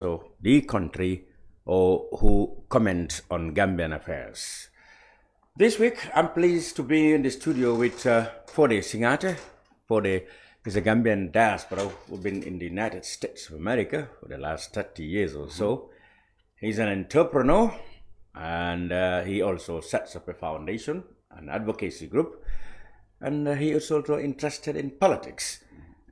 the country or who comment on Gambian affairs. This week, I'm pleased to be in the studio with Foday Singhateh. Foday is a Gambian diaspora who's been in the United States of America for the last 30 years or so. He's an entrepreneur, and he also sets up a foundation, an advocacy group, and he is also interested in politics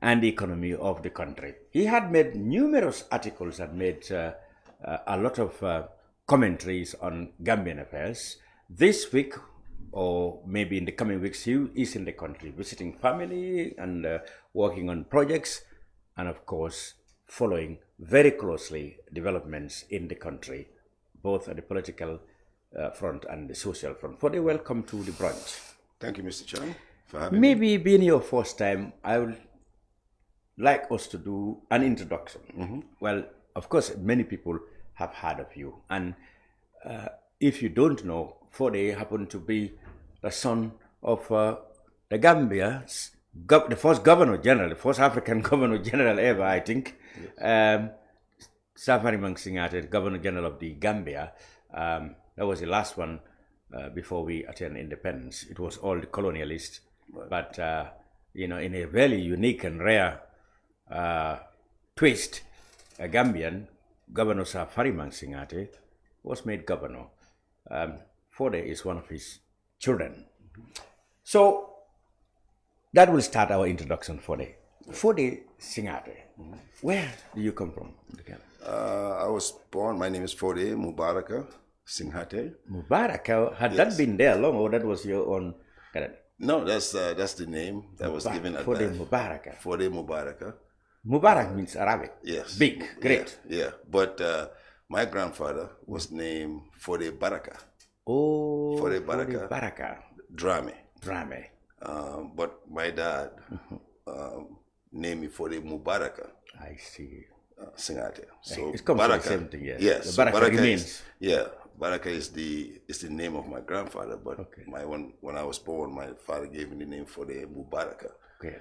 and the economy of the country. He had made numerous articles and made a lot of commentaries on Gambian affairs. This week, or maybe in the coming weeks, he is in the country visiting family and working on projects, and of course, following very closely developments in the country, both at the political front and the social front. Foday, welcome to the brunch. Thank you, Mr. Cham, for having me. Maybe being your first time, I would like us to do an introduction. Well, of course, many people have heard of you. And if you don't know, Foday happened to be the son of the Gambia's, the first Governor General, the first African Governor General ever, I think. Yes. Lamin Cham, Governor General of the Gambia. That was the last one before we attained independence. It was all the colonialists. Right. But, in a very unique and rare twist, a Gambian, Governor Lamin Cham, was made governor. Foday is one of his children. So that will start our introduction, Foday. Foday Singhateh, where do you come from? I was born, my name is Foday Singhateh. Mubaraka, had that been there long, or that was your own? No, that's the name that was given at Foday Mubaraka. Foday Mubaraka. Mubarak means Arabic. Yes. Big, great. Yeah. But my grandfather was named Foday Baraka. Oh, Foday Baraka. Drame. But my dad named me Foday Mubaraka. I see. Singhateh. So it comes Baraka, from the same thing, yes. Yes. The So Baraka remains. Baraka is the name of my grandfather. But when I was born, my father gave me the name Foday Mubaraka. Okay.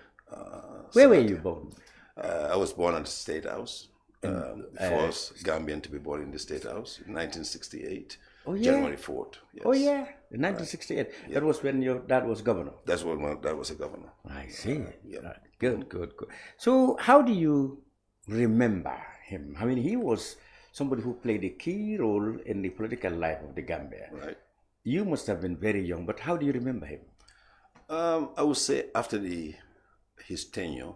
Where were you born? I was born at the State House. The first Gambian to be born in the State House in 1968. Oh, yeah. January 4th. Yes. Oh, yeah. In 1968. Right. Yeah. That was when your dad was governor. That's when my dad was a governor. I see. Yeah. Right. Good. So how do you remember him? I mean, he was somebody who played a key role in the political life of the Gambia. Right. You must have been very young, but how do you remember him? I would say after his tenure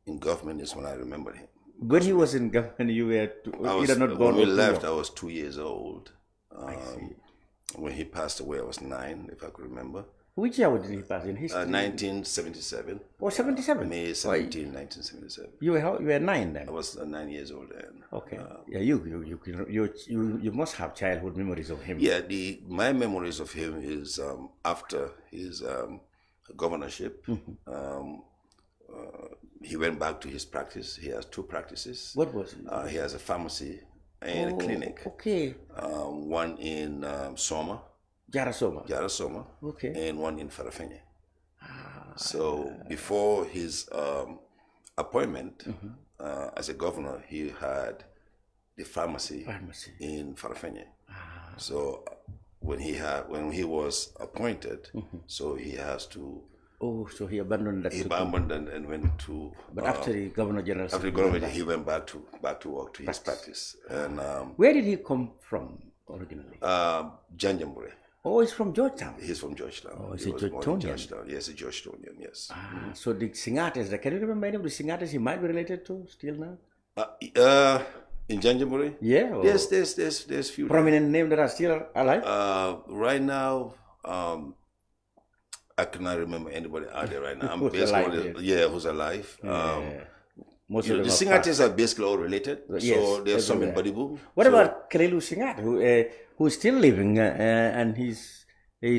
in government is when I remember him. When he was in government, you were not born. When we left, I was 2 years old. I see. When he passed away, I was 9, if I could remember. Which year did he pass in history? 1977. Oh, 77? May 17, 1977. You were 9 then? I was 9 years old then. Okay. You must have childhood memories of him. Yeah, my memories of him is after his governorship. He went back to his practice. He has 2 practices. What was it? He has a pharmacy and a clinic. Okay. One in Soma. Jarasoma. Okay. And one in Farafenye. So before his appointment as a governor, he had the pharmacy. In Farafenye. So when he was appointed, so he has to. Oh, so he abandoned that. He abandoned and went to. But after the Governor General. After the Governor, he went back to work to his practice. And where did he come from originally? Janjambure. Oh, he's from Georgetown. He's from Georgetown. Oh, he's a Georgetownian. Yes, a Georgetownian. Yes. So the Singhatehs, can you remember any of the Singhatehs he might be related to still now? In Janjambure? Yeah. There's few prominent names that are still alive. Right now, I cannot remember anybody out there right now. I'm who's alive. Most of the Singhatehs are basically all related. So there's some in Badibu. What about Kalilu Singhateh, who's still living and he's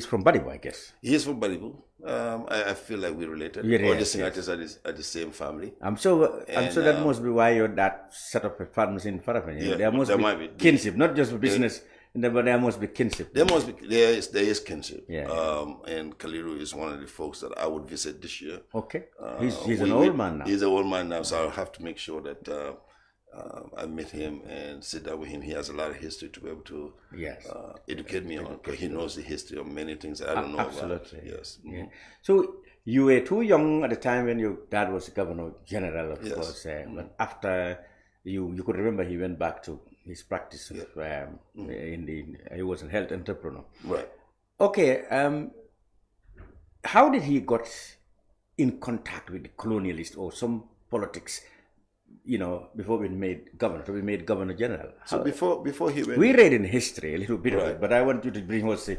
from Badibu, I guess? He's from Badibu. I feel like we're related. All the Singhatehs are the same family. I'm sure that must be why your dad set up a pharmacy in Farafenye. Yeah, there must be kinship, not just business. But there must be kinship. There is kinship. Yeah. And Kaliru is one of the folks that I would visit this year. Okay. He's an old man now. He's an old man now, so I'll have to make sure that I met him and sit down with him. He has a lot of history to be able to Yes. Educate me on, because he knows the history of many things I don't know Absolutely. about. Yes. Yeah. So you were too young at the time when your dad was Governor General, of Yes. course. But after you could remember, he went back to his practice of, he was a health entrepreneur. Right. Okay. How did he got in contact with the colonialists or some politics? Before we made governor general. So before he went, we read in history a little bit of it, but I want you to bring what's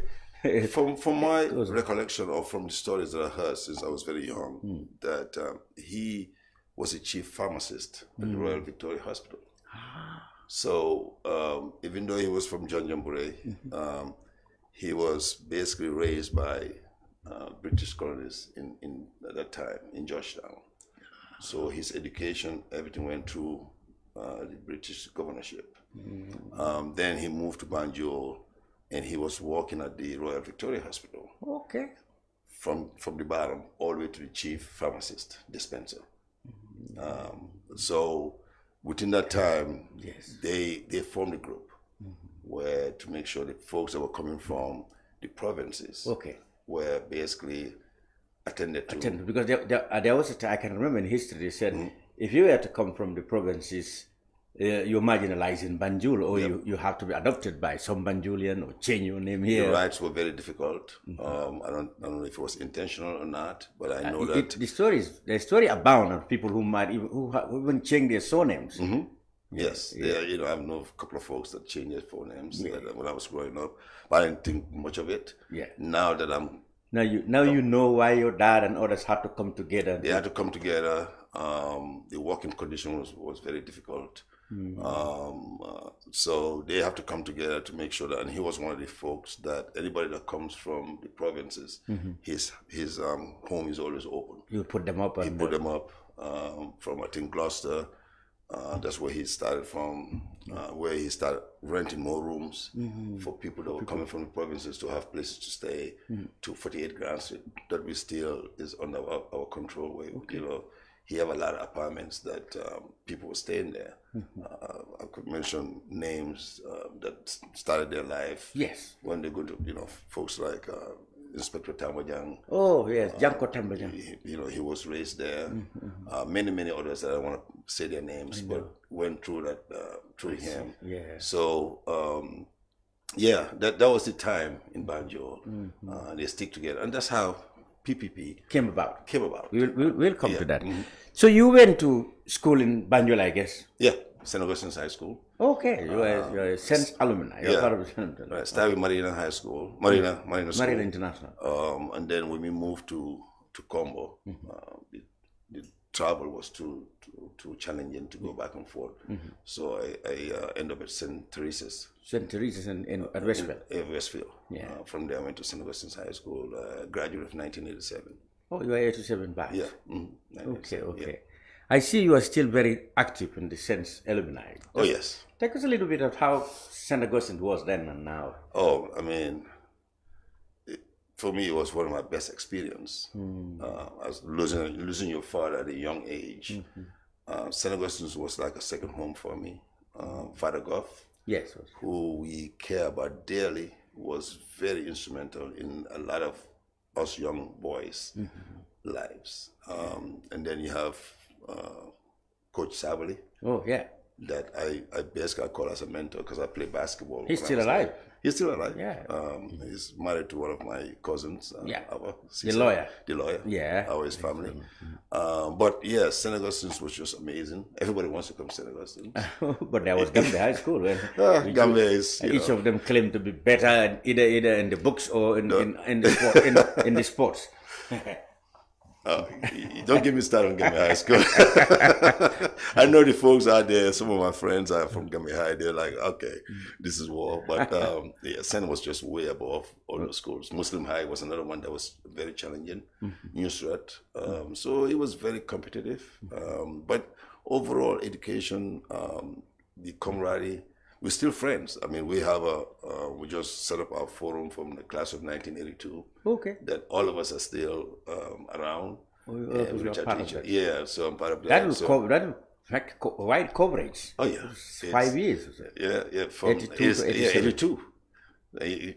from my recollection or from the stories that I heard since I was very young, that he was a chief pharmacist at the Royal Victoria Hospital. So even though he was from John Jambure, he was basically raised by British colonists in at that time in Georgetown. So his education, everything went through the British governorship. Then he moved to Banjul, and he was working at the Royal Victoria Hospital. Okay. From the bottom all the way to the chief pharmacist dispenser. So within that time, they formed a group where to make sure that folks that were coming from the provinces were basically attended to. Because there was a time, I can remember in history, they said, if you had to come from the provinces, you're marginalized in Banjul, or you have to be adopted by some Banjulian or change your name here. The rights were very difficult. I don't know if it was intentional or not, but I know that the story abound of people who might even change their surnames. Yes, I know a couple of folks that changed their surnames when I was growing up, but I didn't think much of it. Now that I'm Now you know why your dad and others had to come together. They had to come together. The working condition was very difficult. So they have to come together to make sure that, and he was one of the folks that anybody that comes from the provinces, his home is always open. You put them up. He put them up from, I think, Gloucester. That's where he started from, where he started renting more rooms for people that were coming from the provinces to have places to stay. To 48 Grand Street, that we still is under our control. Where he have a lot of apartments that people were staying there. I could mention names that started their life. Yes. When they go to folks like Inspector Tambajang. Oh yes, Janko Tambajang. He was raised there. Many others that I don't want to say their names, but went through that through him. Yeah. So that was the time in Banjul. They stick together, and that's how PPP came about. We'll come to that. So you went to school in Banjul, I guess. Yeah, St. Augustine's High School. Okay, you're a Sense alumni. You're part of the right. Started with Marina High School, Marina School. Marina International. And then when we moved to Combo, the travel was too challenging to go back and forth. So I ended up at St. Teresa's. St. Teresa's at Westfield. In Westfield. Yeah. From there I went to St. Augustine's High School, graduate of 1987. Oh, you were 87 back? Yeah. Okay. Yeah. I see you are still very active in the Sense alumni. Oh, yes. Take us a little bit of how St. Augustine was then and now. Oh, I mean, for me, it was one of my best experience. I was losing your father at a young age. St. Augustine's was like a second home for me. Father Goff, yes, who we care about dearly, was very instrumental in a lot of us young boys' lives. And then you have Coach Savali. Oh, yeah. That I basically call as a mentor because I play basketball. He's still alive. He's still alive. Yeah. He's married to one of my cousins. The lawyer. The lawyer. Yeah. His family. But yeah, St. Augustine's was just amazing. Everybody wants to come to St. Augustine's. But there was Gambia High School. Gambia is. Each of them claimed to be better either in the books or in the sports. Don't get me started on Gambia High School. I know the folks out there, some of my friends are from Gambia High, they're like, okay, this is war. But Sen was just way above all those schools. Muslim High was another one that was very challenging, Nusrat. So it was very competitive. But overall education, the camaraderie, we're still friends. I mean, we have we just set up our forum from the class of 1982. Okay. That all of us are still around. Yeah, so I'm part of that. Yeah, so I'm part of that. That will wide coverage. Oh yeah, 5 years. Yeah. From 82 to 87. 82.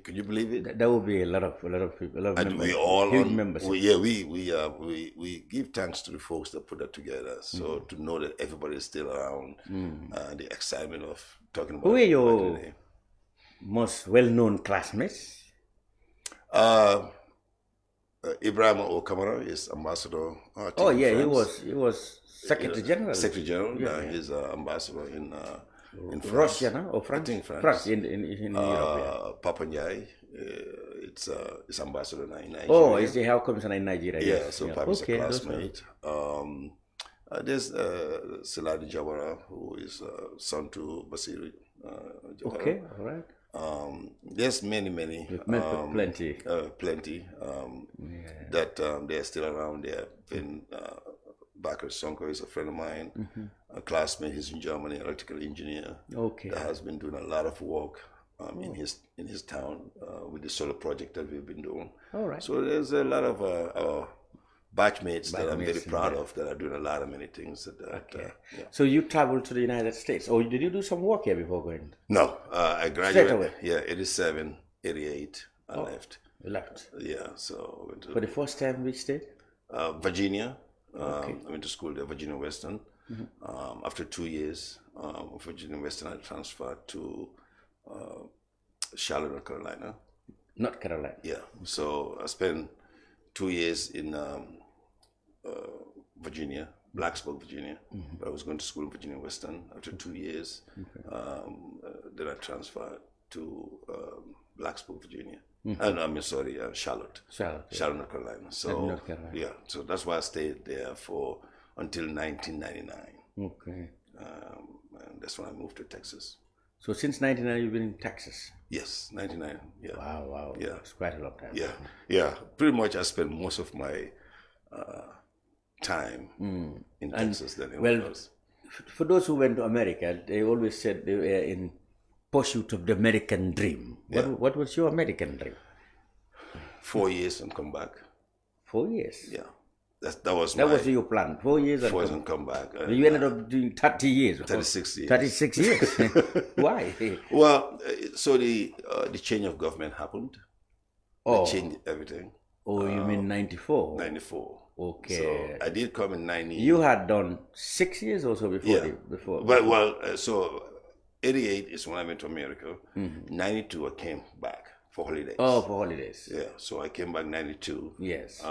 Could you believe it? That would be a lot of people, a lot of And members, we all huge on. membership. We give thanks to the folks that put that together. So to know that everybody is still around, the excitement of talking about. Who are your most well-known classmates? Ibrahim O'Kamara is ambassador. Oh yeah, he was Secretary General. Secretary General. Yeah, he's ambassador in France. Russia, no? Or France? I think France. France in Europe. Yeah. Papa Njai, it's ambassador now in Nigeria. Oh, is the High Commissioner in Nigeria? Yeah, yes. so Papa's a classmate. There's Saladi Jawara, who is son to Basiru Jawara. Okay, all right. There's many. You've met plenty. Plenty. That they're still around. They've been. Bakar Sonko is a friend of mine, a classmate. He's in Germany, electrical engineer. Okay. That has been doing a lot of work in his town with the solar project that we've been doing. All right. So there's a lot of batchmates that I'm very proud of that are doing a lot of many things. Okay. So you traveled to the United States, or did you do some work here before going? No, I graduated. Straight away. Yeah, 87, 88. I left. You left. Yeah. So went to, For the first time, which state? Virginia. I went to school there, Virginia Western. After 2 years of Virginia Western, I transferred to Charlotte, North Carolina. North Carolina. Yeah. So I spent 2 years in Virginia, Blacksburg, Virginia. But I was going to school in Virginia Western. After 2 years, then I transferred to Blacksburg, Virginia. Charlotte. Charlotte, North Carolina. So North Carolina. yeah, so that's why I stayed there for until 1999. Okay. And that's when I moved to Texas. So since 1999, you've been in Texas? Yes, 99. Yeah. Wow. Yeah. It's quite a long time. Yeah. Pretty much I spent most of my time in Texas than anywhere else. For those who went to America, they always said they were in pursuit of the American dream. What was your American dream? 4 years and come back. 4 years? Yeah. That was your plan. 4 years and come back. You ended up doing 30 years. 36 years. 36 years. Why? Well, so the change of government happened. They changed everything. Oh, you mean 94? 94. Okay. So I did come in 90. You had done 6 years or so before. But so 88 is when I went to America. 92 I came back for holidays. Oh, for holidays. Yeah. So I came back 92. Yes.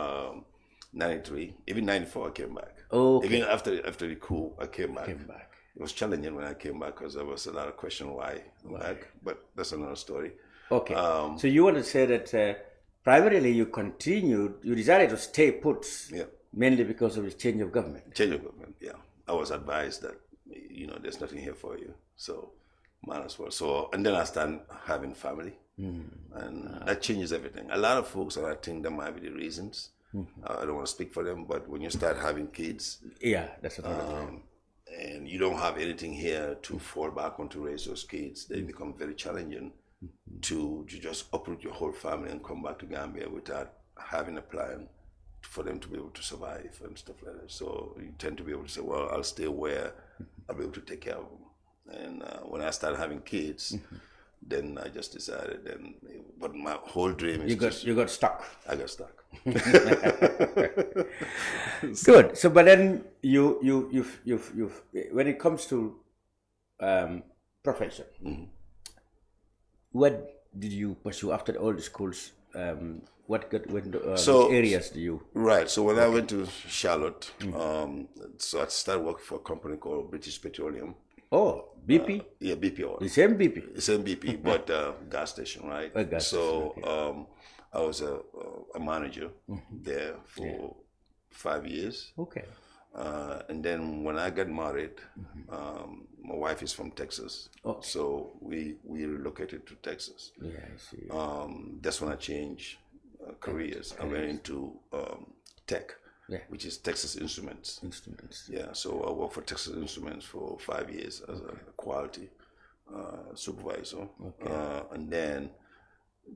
93, even 94 I came back. Okay. Even after the coup, I came back. It was challenging when I came back because there was a lot of question why I'm back, but that's another story. Okay. So you want to say that primarily you decided to stay put mainly because of the change of government? Change of government, yeah. I was advised that, there's nothing here for you, so might as well. So, and then I started having family, and that changes everything. A lot of folks, and I think that might be the reasons. I don't want to speak for them, but when you start having kids, that's another thing. And you don't have anything here to fall back on to raise those kids, they become very challenging to just uproot your whole family and come back to Gambia without having a plan for them to be able to survive and stuff like that. So you tend to be able to say, well, I'll stay where I'll be able to take care of them. And when I started having kids, then I just decided. But my whole dream is you got stuck. I got stuck. Good. So, but then you've when it comes to profession, what did you pursue after all the schools? Which areas do you? Right. So when I went to Charlotte, so I started working for a company called British Petroleum. Oh, BP? Yeah, BP oil. The same BP? The same BP, but gas station, right? A gas station, so I was a manager there for 5 years. Okay. And then when I got married, my wife is from Texas. Oh. So we relocated to Texas. Yeah, I see. That's when I changed careers. I went into tech. Which is Texas Instruments. Yeah, so I worked for Texas Instruments for 5 years as a quality supervisor. Okay. And then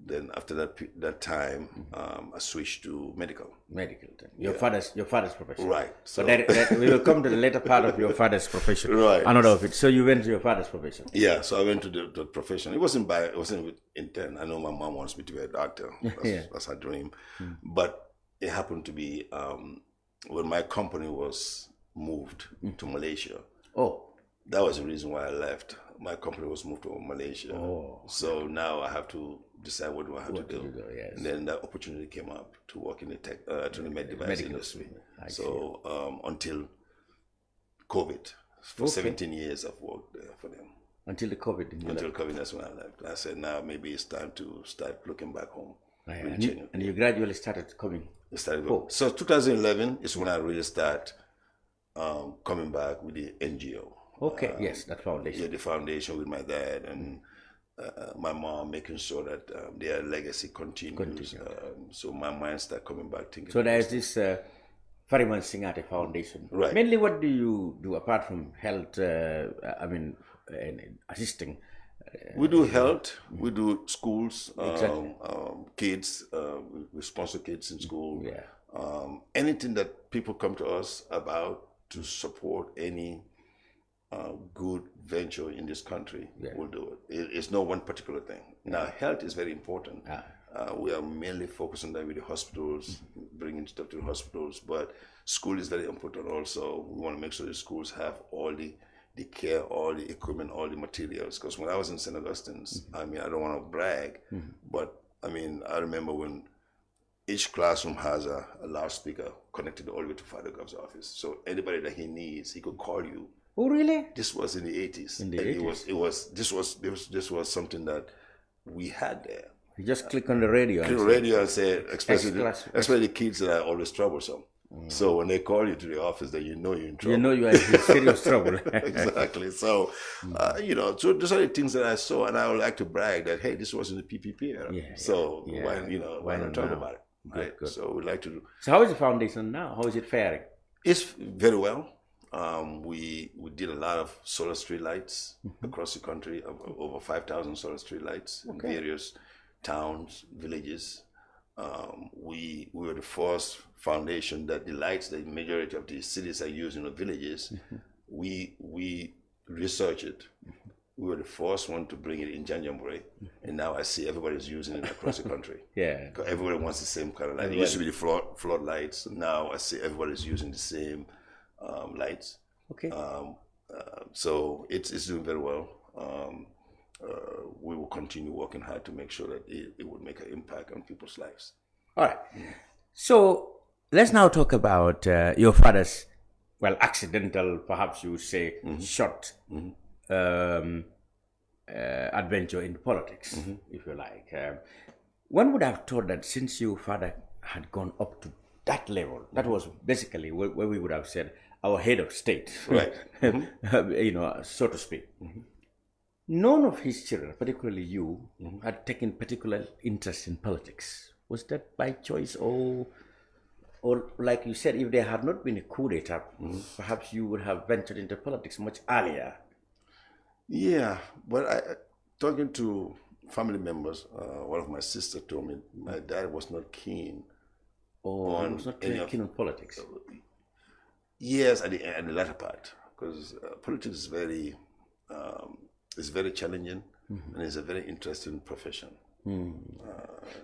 Then after that time, I switched to medical. Medical. Your father's profession. Right. So that we will come to the later part of your father's profession. Right. Another of it. So you went to your father's profession. Yeah. So I went to the profession. It wasn't with intent. I know my mom wants me to be a doctor. That's her dream. But it happened to be when my company was moved to Malaysia. Oh. That was the reason why I left. My company was moved to Malaysia. Oh. So now I have to decide what do I have to do. Yes. And then that opportunity came up to work in the med device industry. So until COVID, for 17 years I've worked there for them. Until the COVID. Until COVID, that's when I left. I said, now maybe it's time to start looking back home. And you gradually started coming. So 2011 is when I really start coming back with the NGO. Okay, yes, that foundation. Yeah, the foundation with my dad and my mom, making sure that their legacy continues. So my mind started coming back thinking. So there's this Foday Singhateh Foundation. Right. Mainly, what do you do apart from health? Assisting. We do health. We do schools. Kids. We sponsor kids in school. Yeah. Anything that people come to us about to support any good venture in this country, we'll do it. It's not one particular thing. Now, health is very important. We are mainly focused on that with the hospitals, bringing stuff to the hospitals, but school is very important also. We want to make sure the schools have all the care, all the equipment, all the materials. Because when I was in St. Augustine's, I don't want to brag, but I remember when each classroom has a loudspeaker connected all the way to Father Gov's office. So anybody that he needs, he could call you. Oh, really? This was in the 80s. In the 80s. This was something that we had there. You just click on the radio. And say, especially the kids that are always troublesome. So when they call you to the office, then you know you're in trouble. You know you are in serious trouble. Exactly. So, so those are the things that I saw, and I would like to brag that, hey, this was in the PPP era. Why not talk about it? Right. Good. So we'd like to do. So how is the foundation now? How is it faring? It's very well. We did a lot of solar street lights across the country, over 5,000 solar street lights in various towns, villages. We were the first foundation that the lights that the majority of the cities are using in the villages, we researched it. We were the first one to bring it in Janjambure, and now I see everybody's using it across the country. Yeah. Because everybody wants the same kind of light. It used to be the flood lights. Now I see everybody's using the same lights. Okay. So it's doing very well. We will continue working hard to make sure that it would make an impact on people's lives. All right. So let's now talk about your father's, accidental, perhaps you would say, short adventure in politics, if you like. One would have thought that since your father had gone up to that level, that was basically where we would have said our head of state, right? So to speak. None of his children, particularly you, had taken particular interest in politics. Was that by choice, or like you said, if there had not been a coup d'etat, perhaps you would have ventured into politics much earlier? Yeah, but talking to family members, one of my sisters told me my dad was not keen. Oh, he was not keen on politics. Yes, at the latter part, because politics is very challenging, and it's a very interesting profession.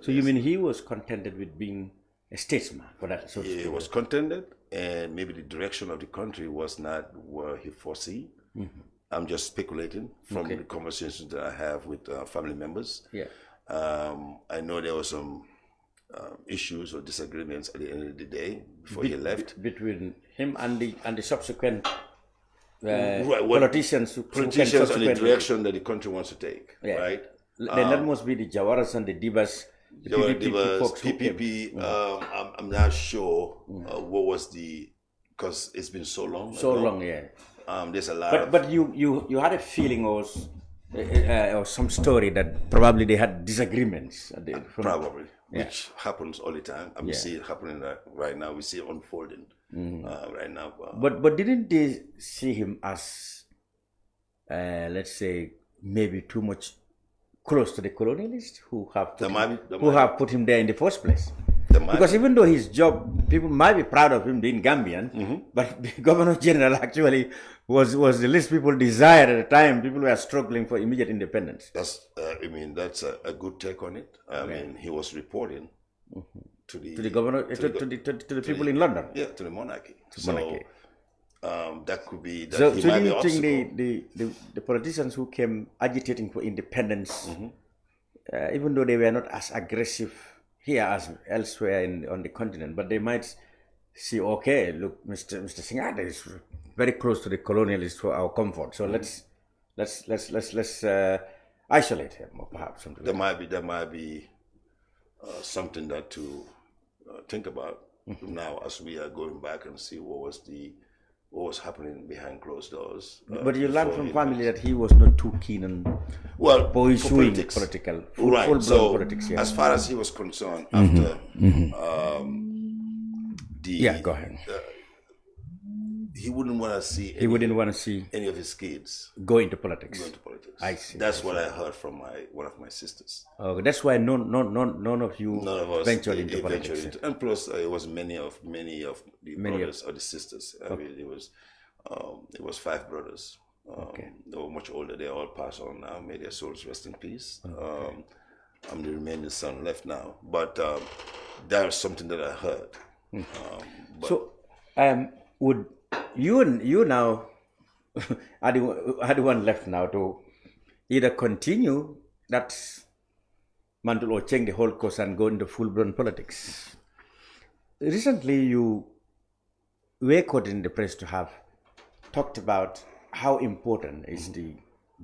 So you mean he was contented with being a statesman for that? So he was contented, and maybe the direction of the country was not where he foresee. I'm just speculating from the conversations that I have with family members. Yeah. I know there were some issues or disagreements at the end of the day before he left between him and the subsequent politicians on the direction that the country wants to take. Yeah. Right. Then that must be the Jawaras and the Divas. The PPP folks. PPP. I'm not sure what was because it's been so long. So long, yeah. There's a lot. But you had a feeling or some story that probably they had disagreements. Probably, which happens all the time. We see it happening right now. We see it unfolding right now. But didn't they see him as, let's say, maybe too much close to the colonialists who have put him there in the first place. Because even though his job, people might be proud of him being Gambian, but the Governor General actually was the least people desired at the time. People were struggling for immediate independence. That's a good take on it. I mean, he was reporting to the governor, to the people in London. Yeah, to the monarchy. Monarchy. That could be. That so do you think the politicians who came agitating for independence, even though they were not as aggressive here as elsewhere on the continent, but they might see, okay, look, Mr. Singhateh is very close to the colonialists for our comfort, so let's isolate him, or perhaps something. There might be something that to think about now as we are going back and see what was happening behind closed doors. But you learned from family that he was not too keen on pursuing political, full-blown politics. Yeah. As far as he was concerned, after go ahead. He wouldn't want to see. Any of his kids go into politics. I see. That's what I heard from one of my sisters. Oh, that's why none of us ventured into politics. And plus, it was many of the brothers or the sisters. I mean, it was 5 brothers. They were much older. They all passed on now. May their souls rest in peace. I'm the remaining son left now. But that was something that I heard. Would you now are the one left now to either continue that mantle or change the whole course and go into full-blown politics? Recently, you were quoted in the press to have talked about how important is the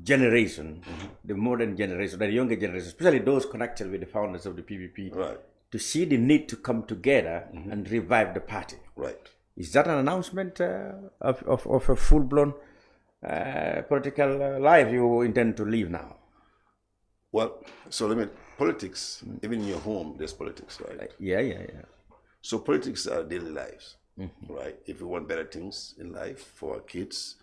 generation, the modern generation, the younger generation, especially those connected with the founders of the PPP, to see the need to come together and revive the party. Right. Is that an announcement of a full-blown political life you intend to live now? Well, so politics, even in your home, there's politics, right? Yeah. So politics are daily lives, right? If we want better things in life for our kids,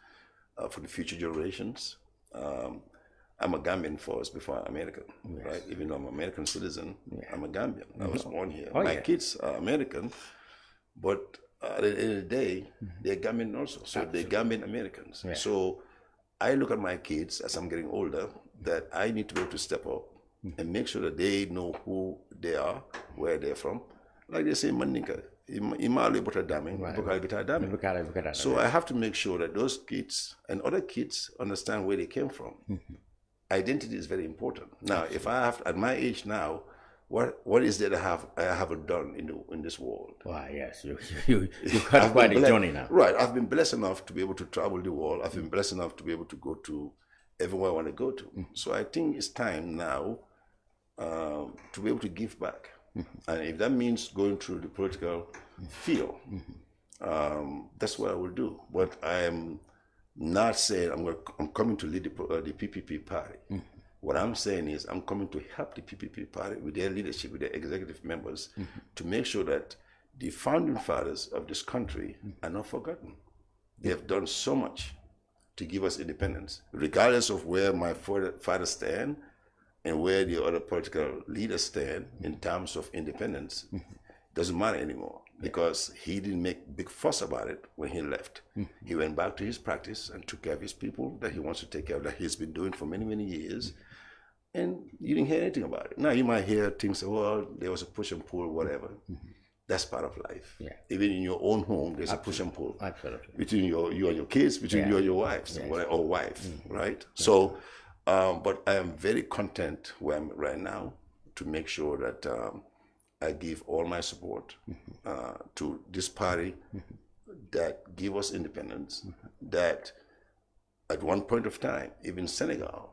for the future generations, I'm a Gambian first before I'm American, right? Even though I'm an American citizen, I'm a Gambian. I was born here. My kids are American, but at the end of the day, they're Gambian also. So they're Gambian Americans. Yeah. So I look at my kids as I'm getting older, that I need to be able to step up and make sure that they know who they are, where they're from. Like they say in Mandinka, so I have to make sure that those kids and other kids understand where they came from. Identity is very important. Now, if I have, at my age now, what is there that I haven't done in this world? Wow, yes, you had quite a journey now. Right, I've been blessed enough to be able to travel the world. I've been blessed enough to be able to go to everywhere I want to go to. So I think it's time now to be able to give back. And if that means going through the political field, that's what I will do. But I am not saying I'm coming to lead the PPP party. What I'm saying is I'm coming to help the PPP party with their leadership, with their executive members, to make sure that the founding fathers of this country are not forgotten. They have done so much to give us independence, regardless of where my father stand and where the other political leaders stand in terms of independence. Doesn't matter anymore, because he didn't make big fuss about it when he left. He went back to his practice and took care of his people that he wants to take care of, that he's been doing for many, many years. And you didn't hear anything about it. Now you might hear things, well, there was a push and pull, whatever. That's part of life. Yeah. Even in your own home, there's a push and pull. Absolutely. Between you and your kids, between you and your wives, or wife, right? So, but I am very content where I'm right now to make sure that I give all my support to this party that give us independence, that at one point of time, even Senegal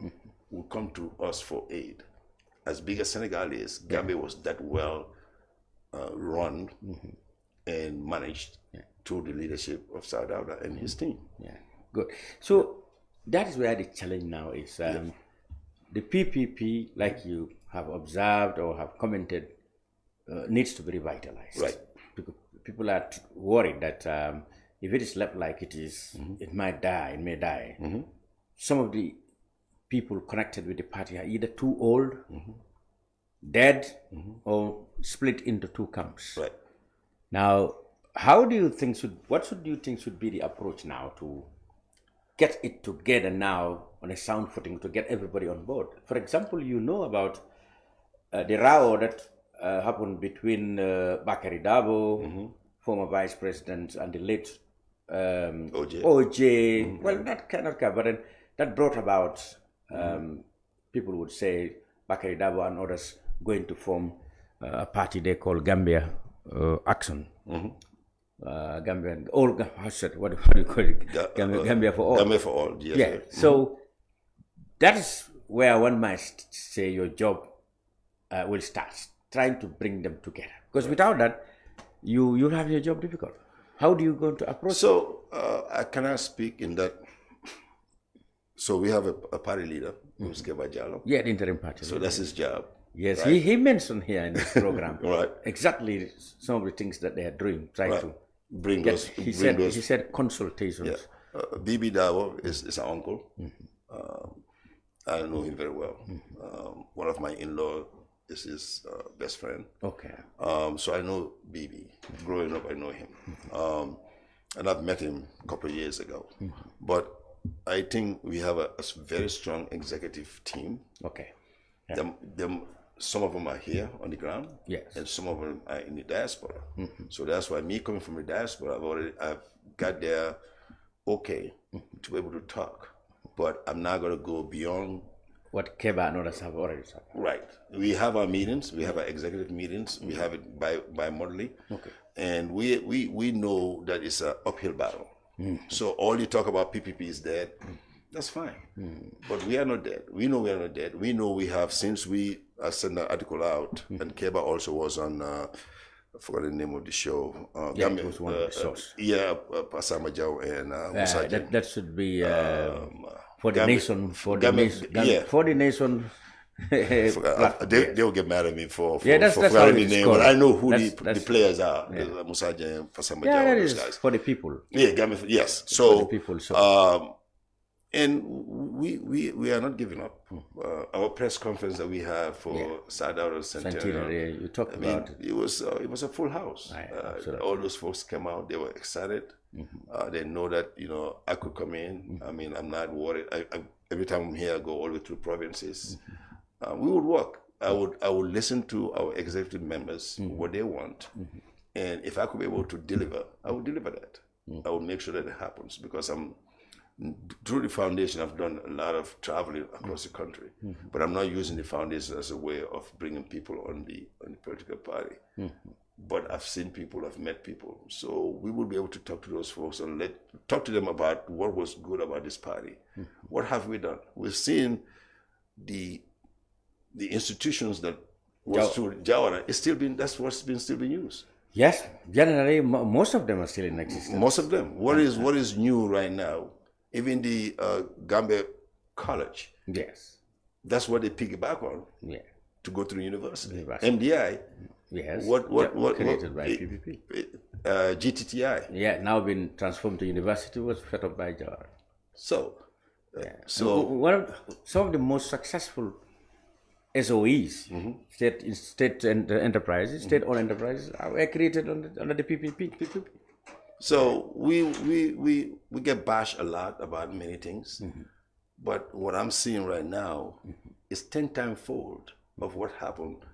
would come to us for aid. As big as Senegal is, Gambia was that well run and managed through the leadership of South Africa and his team. Yeah, good. So that is where the challenge now is. The PPP, like you have observed or have commented, needs to be revitalized. Right. People are worried that if it is left like it is, it might die, it may die. Some of the people connected with the party are either too old, dead, or split into two camps. Right. Now, what should you think should be the approach now to get it together now on a sound footing to get everybody on board? For example, you know about the row that happened between Bakari Dabo, former vice president, and the late OJ. Well, that cannot come, but then that brought about, people would say, Bakari Dabo and others going to form a party they call Gambia Action. Gambia, all, what do you call it? Gambia for all. Gambia for all, yes. Yeah. So that is where one might say your job will start, trying to bring them together. Because without that, you'll have your job difficult. How do you go to approach? So I cannot speak in that. So we have a party leader, who's Keba Jallo. Yeah, the interim party. So that's his job. Yes, right? he mentioned here in this program right. exactly some of the things that they are doing, trying to bring get, those. He said consultations. Yeah. Bibi Dawo is our uncle. I know him very well. One of my in-law is his best friend. Okay. So I know Bibi. Growing up, I know him. And I've met him a couple of years ago. But I think we have a very strong executive team. Okay. Yeah. Some of them are here on the ground, yes, and some of them are in the diaspora. So that's why me coming from the diaspora, I've got there okay to be able to talk, but I'm not going to go beyond what Keba and others have already said. Right. We have our meetings. We have our executive meetings. We have it bi-monthly. Okay. And we know that it's an uphill battle. So all you talk about PPP is dead. That's fine. But we are not dead. We know we are not dead. We know we have, since we sent an article out, and Keba also was on, I forgot the name of the show. It was one of the shows. Pasama Jau and that should be for the nation. For the nation. They'll get mad at me for that's forgetting the name, but I know who the players are. Yeah. Musaja and Pasama Jau, and those guys. For the people. Yeah, yes. So, for the people, so. And we are not giving up. Our press conference that we have for Sadar Centennial, you talked about it was a full house. All those folks came out. They were excited. They know that I could come in. I mean, I'm not worried. Every time I'm here, I go all the way through provinces. We would work. I would listen to our executive members what they want, and if I could be able to deliver, I would deliver that. I would make sure that it happens, because through the foundation, I've done a lot of traveling across the country, but I'm not using the foundation as a way of bringing people on the political party. But I've seen people, I've met people, so we will be able to talk to those folks and talk to them about what was good about this party. What have we done? We've seen the institutions that was through Jawara. That's what's still being used. Yes, generally most of them are still in existence. Most of them. What is new right now? Even the Gambia College. Yes. That's what they piggyback on. Yeah. To go to the university. MDI. Yes. What created by PPP. GTTI. Yeah, now been transformed to university, was set up by Jawara. So. Some of the most successful SOEs, state-owned enterprises, were created under the PPP. So we get bashed a lot about many things, but what I'm seeing right now is 10 times fold of what happened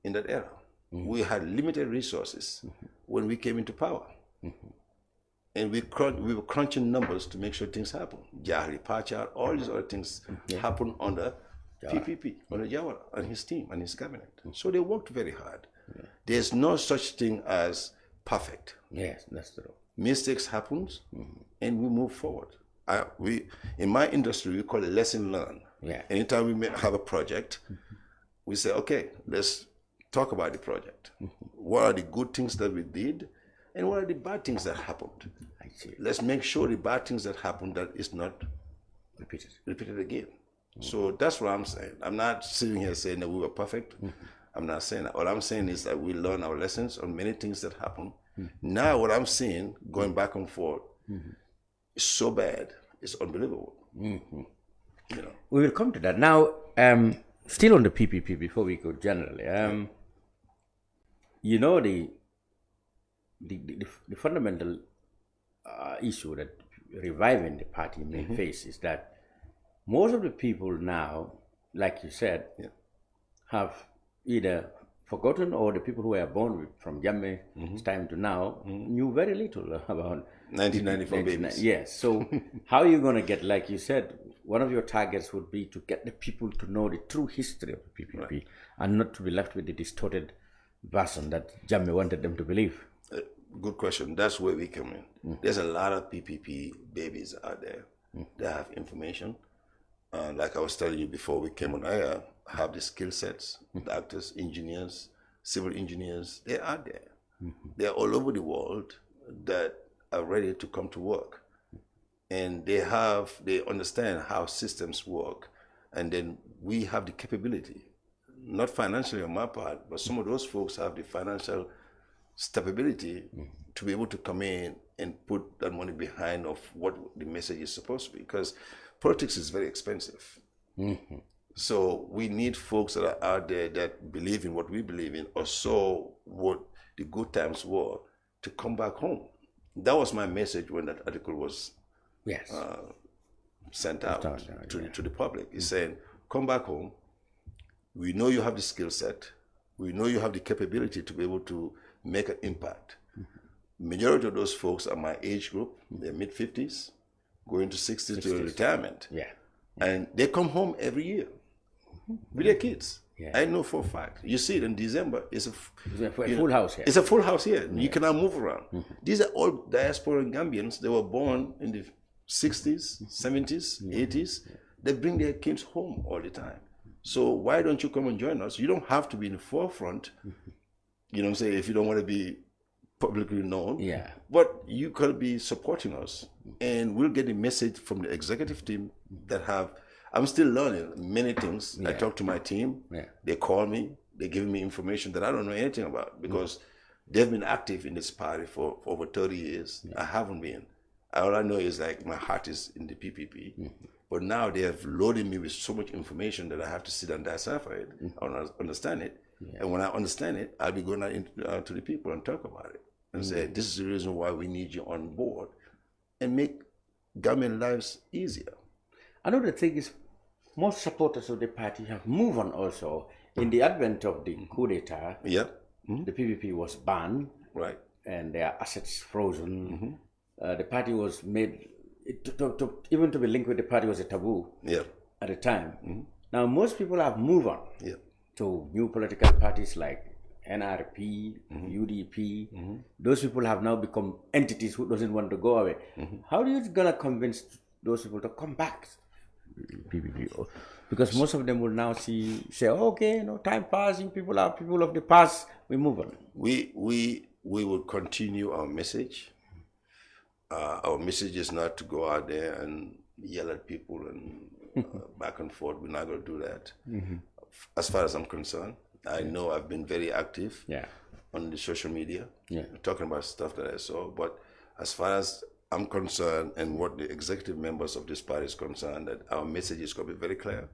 in that era. We had limited resources when we came into power, and we were crunching numbers to make sure things happen. Jahari Pachar, all these other things happened under PPP, under Jawara and his team and his cabinet. So they worked very hard. There's no such thing as perfect. Yes, that's true. Mistakes happens, and we move forward. In my industry, we call it lesson learned. Yeah. Anytime we have a project, we say, okay, let's talk about the project. What are the good things that we did, and what are the bad things that happened? I see. Let's make sure the bad things that happened that is not repeated again. So that's what I'm saying. I'm not sitting here saying that we were perfect. I'm not saying that. All I'm saying is that we learn our lessons on many things that happen. Now what I'm seeing, going back and forth, is so bad, it's unbelievable. You know. We will come to that. Now, still on the PPP before we go generally, you know, the fundamental issue that reviving the party may face is that most of the people now, like you said, have either forgotten, or the people who were born from Jammeh's time to now knew very little about 1994 babies. Yes. So how are you going to get, like you said, one of your targets would be to get the people to know the true history of the PPP and not to be left with the distorted version that Jammeh wanted them to believe? Good question. That's where we come in. There's a lot of PPP babies out there that have information. Like I was telling you before we came on air, have the skill sets, doctors, engineers, civil engineers. They're out there. They're all over the world that are ready to come to work. And they understand how systems work. And then we have the capability, not financially on my part, but some of those folks have the financial stability to be able to come in and put that money behind of what the message is supposed to be, because politics is very expensive. So we need folks that are out there that believe in what we believe in, or saw what the good times were, to come back home. That was my message when that article was sent out to the public. It's saying, come back home. We know you have the skill set. We know you have the capability to be able to make an impact. Majority of those folks are my age group. They're mid-50s, going to 60s to retirement. And they come home every year with their kids. I know for a fact. You see it in December. It's a full house here. It's a full house here. You cannot move around. These are all diasporan Gambians. They were born in the 60s, 70s, 80s. They bring their kids home all the time. So why don't you come and join us? You don't have to be in the forefront, you know what I'm saying, if you don't want to be publicly known. But you could be supporting us, and we'll get the message from the executive team that have, I'm still learning many things. I talk to my team. They call me. They give me information that I don't know anything about, because they've been active in this party for over 30 years. I haven't been. All I know is like my heart is in the PPP. But now they have loaded me with so much information that I have to sit and decipher it, understand it. And when I understand it, I'll be going out to the people and talk about it and say, this is the reason why we need you on board, and make Gambian lives easier. Another thing is, most supporters of the party have moved on also. In the advent of the coup d'etat, the PPP was banned, and their assets frozen. The party was made, even to be linked with the party was a taboo at the time. Now most people have moved on to new political parties like NRP, UDP. Those people have now become entities who doesn't want to go away. How are you gonna convince those people to come back? PPP, because most of them will now say, okay, time passing, people are people of the past, we move on. We will continue our message. Our message is not to go out there and yell at people and back and forth. We're not going to do that. As far as I'm concerned, I know I've been very active on the social media, talking about stuff that I saw. But as far as I'm concerned, and what the executive members of this party is concerned, that our message is going to be very clear.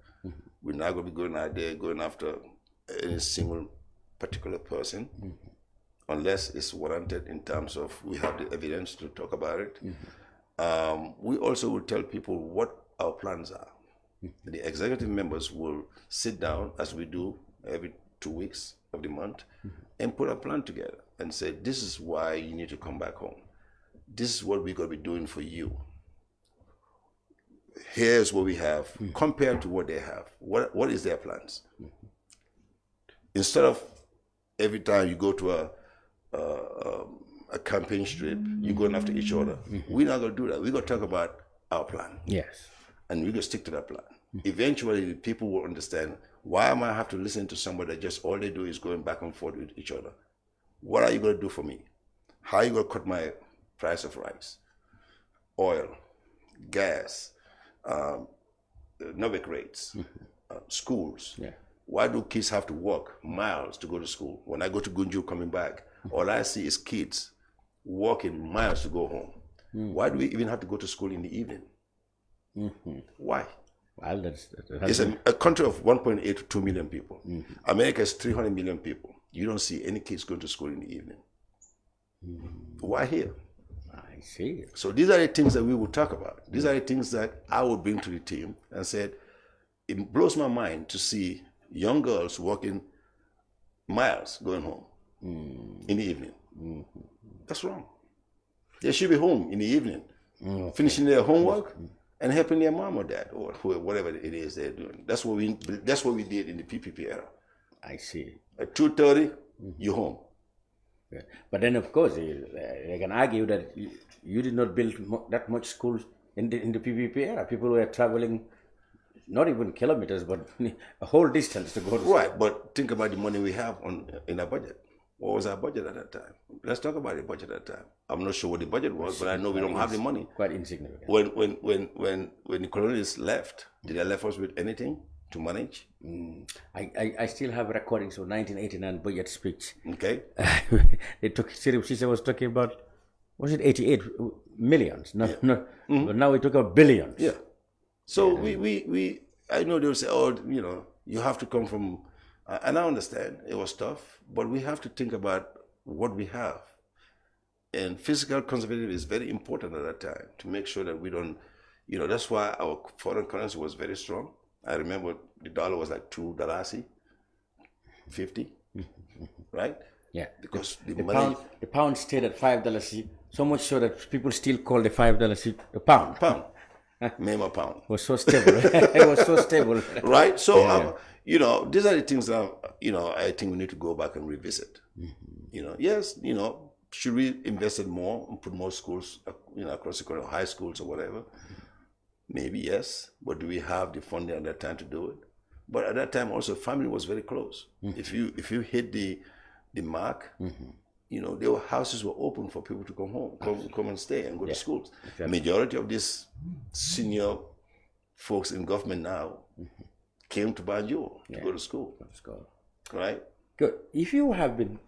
We're not going to be going out there going after any single particular person, unless it's warranted in terms of we have the evidence to talk about it. We also will tell people what our plans are. The executive members will sit down, as we do every 2 weeks of the month, and put a plan together and say, this is why you need to come back home. This is what we're going to be doing for you. Here's what we have compared to what they have. What is their plans? Instead of every time you go to a campaign strip, you're going after each other. We're not going to do that. We're going to talk about our plan. And we're going to stick to that plan. Eventually, the people will understand, why am I have to listen to somebody that just all they do is going back and forth with each other? What are you going to do for me? How are you going to cut my price of rice, oil, gas, NOVIC rates, schools? Why do kids have to walk miles to go to school? When I go to Gunju coming back, all I see is kids walking miles to go home. Why do we even have to go to school in the evening? Why? Well, It's a country of 1.8 to 2 million people. America is 300 million people. You don't see any kids going to school in the evening. Why here? I see. So these are the things that we would talk about. These are the things that I would bring to the team and said, it blows my mind to see young girls walking miles going home in the evening. That's wrong. They should be home in the evening, finishing their homework and helping their mom or dad or whatever it is they're doing. That's what we did in the PPP era. I see. At 2:30, you're home. Yeah. But then, of course, they can argue that you did not build that much schools in the PPP era. People were traveling not even kilometers, but a whole distance to go to school. Right, but think about the money we have in our budget. What was our budget at that time? Let's talk about the budget at that time. I'm not sure what the budget was, but I know we don't have the money. Quite insignificant. When the colonialists left, did they left us with anything to manage? I still have recordings of 1989 budget speech. Okay. They took, Sisa was talking about, was it 88 millions? No, no. But now we talk about billions. Yeah. So I know they'll say, oh, you have to come from, and I understand it was tough, but we have to think about what we have. And fiscal conservatism is very important at that time to make sure that we don't, that's why our foreign currency was very strong. I remember the dollar was like $2.50, right? Yeah. Because the pound stayed at $5, so much so that people still call the $5 a pound. Name a pound. It was so stable. It was so stable. Right? So, these are the things that, I think we need to go back and revisit. Yes, should we invest more and put more schools, across the country, high schools or whatever? Maybe yes, but do we have the funding at that time to do it? But at that time also, family was very close. If you hit the mark, their houses were open for people to come home, come and stay and go to schools. Exactly. Majority of these senior folks in government now came to Banjul to go to school. Right? Good. If you have been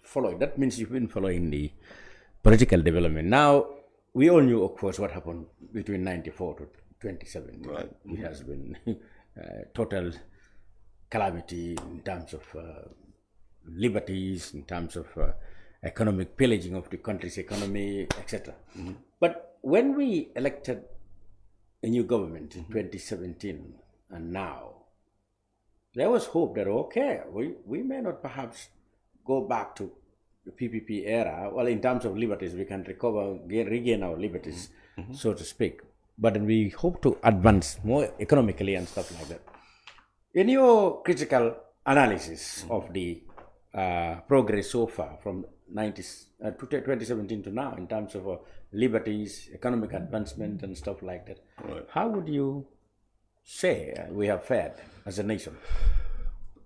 following, that means you've been following the political development. Now, we all knew, of course, what happened between 94 to 2017. Right. It has been total calamity in terms of liberties, in terms of economic pillaging of the country's economy, etc. But when we elected a new government in 2017 and now, there was hope that, okay, we may not perhaps go back to the PPP era. Well, in terms of liberties, we can recover, regain our liberties, so to speak. But then we hope to advance more economically and stuff like that. In your critical analysis of the progress so far from 2017 to now, in terms of liberties, economic advancement and stuff like that, how would you say we have fared as a nation?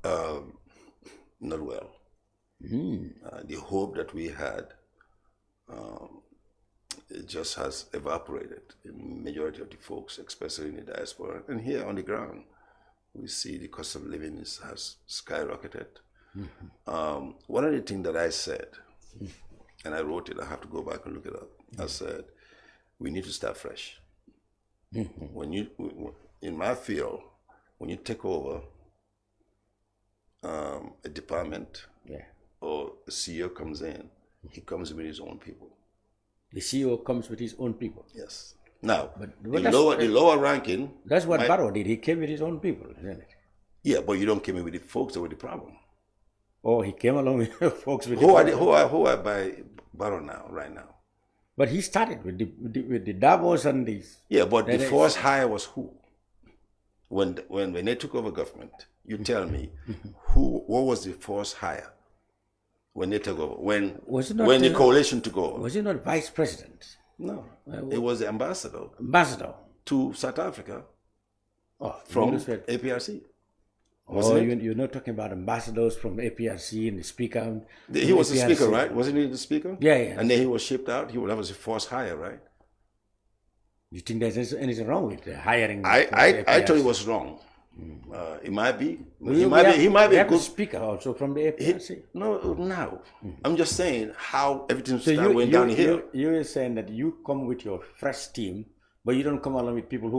Not well. The hope that we had, it just has evaporated in majority of the folks, especially in the diaspora. And here on the ground, we see the cost of living has skyrocketed. One of the things that I said, and I wrote it, I have to go back and look it up. I said, we need to start fresh. In my field, when you take over a department, or a CEO comes in, he comes with his own people. The CEO comes with his own people? Yes. Now, but the lower ranking... That's what Barrow did. He came with his own people, isn't it? Yeah, but you don't come in with the folks that were the problem. Oh, he came along with folks with who are by Barrow now, right now? But he started with the Davos and these... Yeah, but the first hire was who? When they took over government, you tell me, what was the first hire? When they took over, when the coalition took over. Was it not vice president? No, it was the ambassador. Ambassador? To South Africa. Oh, from APRC. You're not talking about ambassadors from APRC and the speaker? He was the speaker, right? Wasn't he the speaker? Yeah. And then he was shipped out. That was the first hire, right? You think there's anything wrong with the hiring? I thought it was wrong. It might be. He might be a good speaker also from the APRC. No. I'm just saying how everything started going down here. You're saying that you come with your fresh team, but you don't come along with people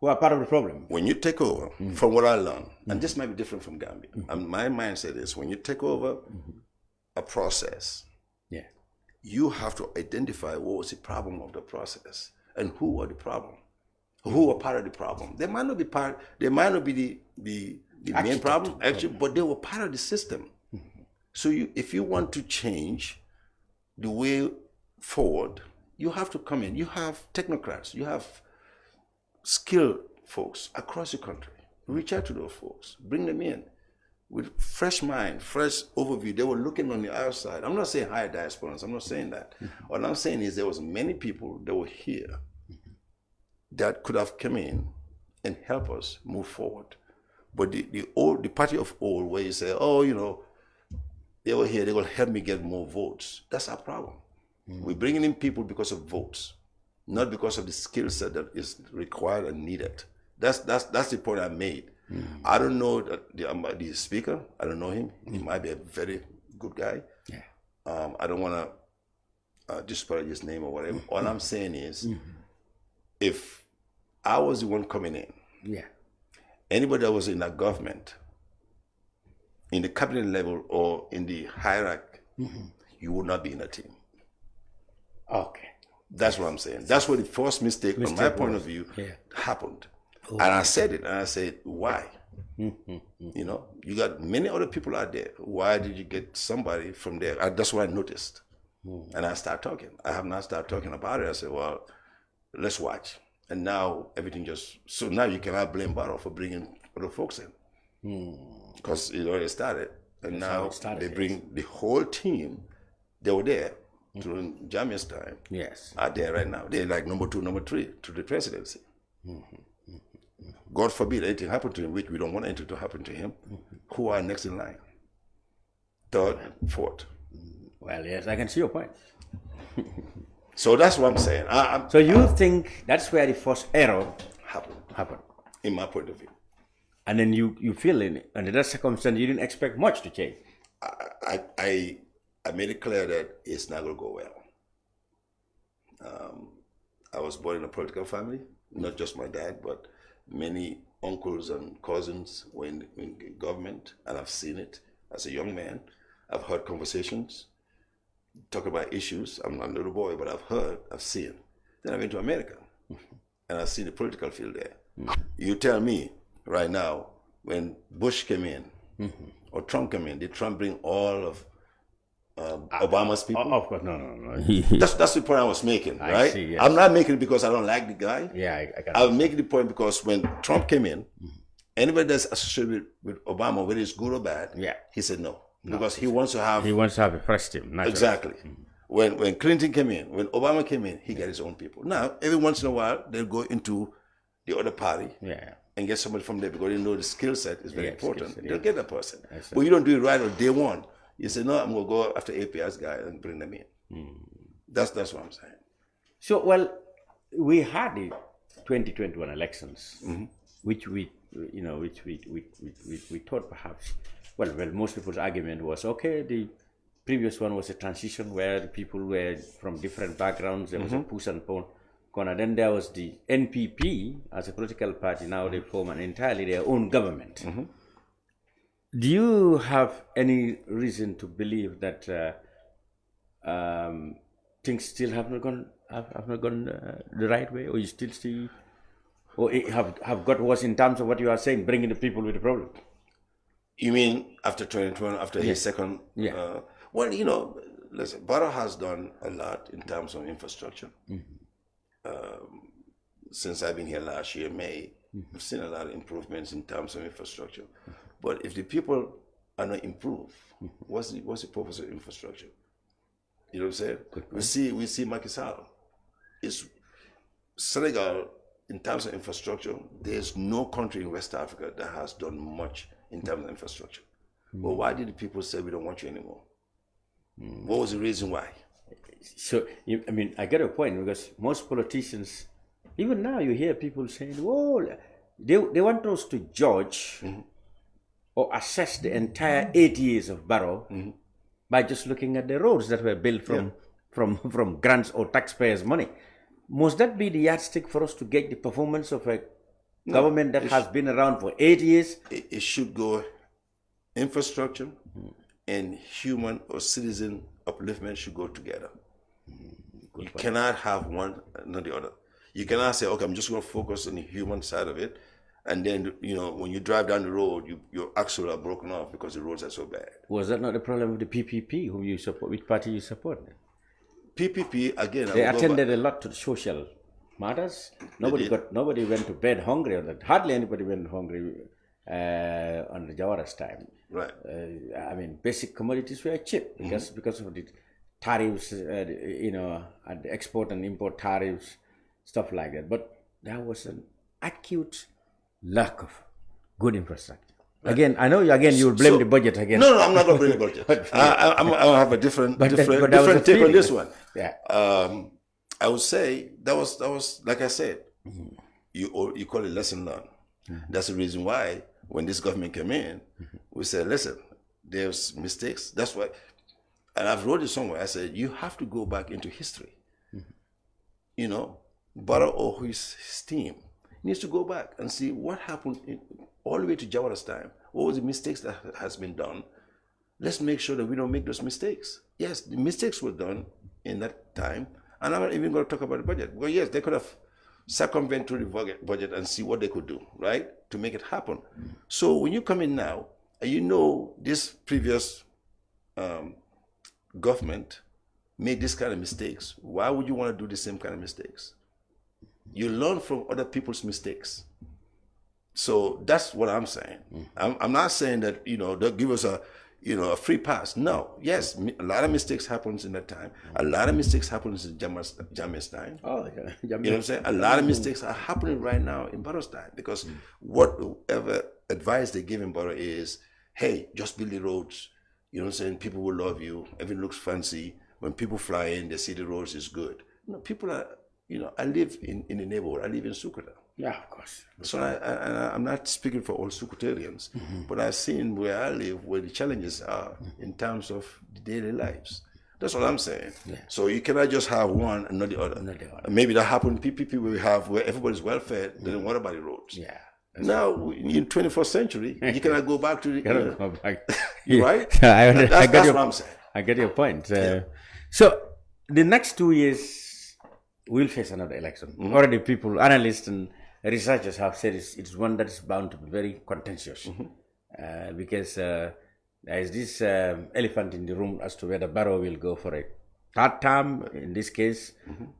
who are part of the problem. When you take over, from what I learned, and this might be different from Gambia, and my mindset is when you take over a process, you have to identify what was the problem of the process and who were the problem, who were part of the problem. They might not be the main problem, actually, but they were part of the system. So if you want to change the way forward, you have to come in. You have technocrats, you have skilled folks across the country. Reach out to those folks, bring them in with fresh mind, fresh overview. They were looking on the outside. I'm not saying hire diasporans, I'm not saying that. What I'm saying is there was many people that were here that could have come in and help us move forward. But the party of old, where you say, oh, you know, they were here, they will help me get more votes. That's our problem. We're bringing in people because of votes, not because of the skill set that is required and needed. That's the point I made. I don't know the speaker. I don't know him. He might be a very good guy. I don't want to disparage his name or whatever. All I'm saying is, if I was the one coming in, anybody that was in that government, in the cabinet level or in the hierarchy, you would not be in a team. Okay. That's what I'm saying. That's what the first mistake from my point of view happened. And I said it, and I said, why? You know, you got many other people out there. Why did you get somebody from there? That's what I noticed. And I started talking. I have not started talking about it. I said, well, let's watch. And now everything so now you cannot blame Barrow for bringing other folks in. Because it already started. And now they bring the whole team. They were there during Jamia's time. Are there right now. They're like number 2, number 3 to the presidency. God forbid anything happen to him, which we don't want anything to happen to him. Who are next in line? 3rd, 4th. Well, yes, I can see your point. So that's what I'm saying. So you think that's where the first error happened? In my point of view. And then you feel under that circumstance, you didn't expect much to change. I made it clear that it's not going to go well. I was born in a political family, not just my dad, but many uncles and cousins were in government, and I've seen it as a young man. I've heard conversations, talk about issues. I'm not a little boy, but I've seen. Then I went to America, and I've seen the political field there. You tell me right now, when Bush came in, or Trump came in, did Trump bring all of Obama's people? Of course, no. That's the point I was making, right? I see, yes. I'm not making it because I don't like the guy. I'm making the point because when Trump came in, anybody that's associated with Obama, whether it's good or bad, he said no. Because he wants to have a fresh team. Naturally. Exactly. When Clinton came in, when Obama came in, he got his own people. Now, every once in a while, they'll go into the other party and get somebody from there because they know the skill set is very important. They'll get that person. But you don't do it right on day one. You say, no, I'm going to go after API's guy and bring them in. That's what I'm saying. So, well, we had the 2021 elections, which we thought perhaps, well, most people's argument was, okay, the previous one was a transition where the people were from different backgrounds. There was a push and pull. Then there was the NPP as a political party. Now they form an entirely their own government. Do you have any reason to believe that things still have not gone the right way, or you still see, or have got worse in terms of what you are saying, bringing the people with the problem? You mean after 2020, after his second? Well, you know, listen, Barrow has done a lot in terms of infrastructure. Since I've been here last year, May, we've seen a lot of improvements in terms of infrastructure. But if the people are not improved, what's the purpose of infrastructure? You know what I'm saying? We see Macky Sall. It's Senegal, in terms of infrastructure, there's no country in West Africa that has done much in terms of infrastructure. But why did the people say we don't want you anymore? What was the reason why? So, I get a point, because most politicians, even now you hear people saying, whoa, they want us to judge or assess the entire 8 years of Barrow by just looking at the roads that were built from grants or taxpayers' money. Must that be the yardstick for us to get the performance of a Government that has been around for 8 years. It should go infrastructure and human or citizen upliftment should go together. You cannot have one, not the other. You cannot say, okay, I'm just going to focus on the human side of it. And then, when you drive down the road, your axles are broken off because the roads are so bad. Was that not the problem with the PPP, whom you support? Which party you support? PPP, again, they attended a lot to social matters. Nobody went to bed hungry on that. Hardly anybody went hungry on the Jawara's time. Right. Basic commodities were cheap because of the tariffs, and the export and import tariffs, stuff like that. But there was an acute lack of good infrastructure. Right. Again, I know you will blame the budget again. No, I'm not going to blame the budget. I have a different take on this one. Yeah. I would say that was like I said, you call it lesson learned. That's the reason why when this government came in, we said, listen, there's mistakes. That's why, and I've wrote it somewhere. I said, you have to go back into history. Barrow or his team needs to go back and see what happened all the way to Jawara's time. What was the mistakes that has been done? Let's make sure that we don't make those mistakes. Yes, the mistakes were done in that time. And I'm not even going to talk about the budget. Well, yes, they could have circumvented the budget and see what they could do, right, to make it happen. So when you come in now, and this previous government made this kind of mistakes, why would you want to do the same kind of mistakes? You learn from other people's mistakes. So that's what I'm saying. I'm not saying that, they'll give us a free pass. No. Yes, a lot of mistakes happens in that time. A lot of mistakes happens in Jammeh's time. Oh, okay. You know what I'm saying? A lot of mistakes are happening right now in Barrow's time because whatever advice they give in Barrow is, hey, just build the roads. You know what I'm saying? People will love you. Everything looks fancy. When people fly in, they see the roads is good. People are, I live in the neighborhood. I live in Sukuta. Yeah, of course. So I'm not speaking for all Sukutarians, but I've seen where I live where the challenges are in terms of the daily lives. That's what I'm saying. Yeah. So you cannot just have one and not the other. Maybe that happened in PPP where everybody's well-fed, they don't worry about the roads. Yeah. Now, in 21st century, you cannot go back to the... Go back. Right? That's what I'm saying. I get your point. So the next 2 years, we'll face another election. Already people, analysts and researchers have said it's one that is bound to be very contentious because there is this elephant in the room as to whether Barrow will go for a third term in this case.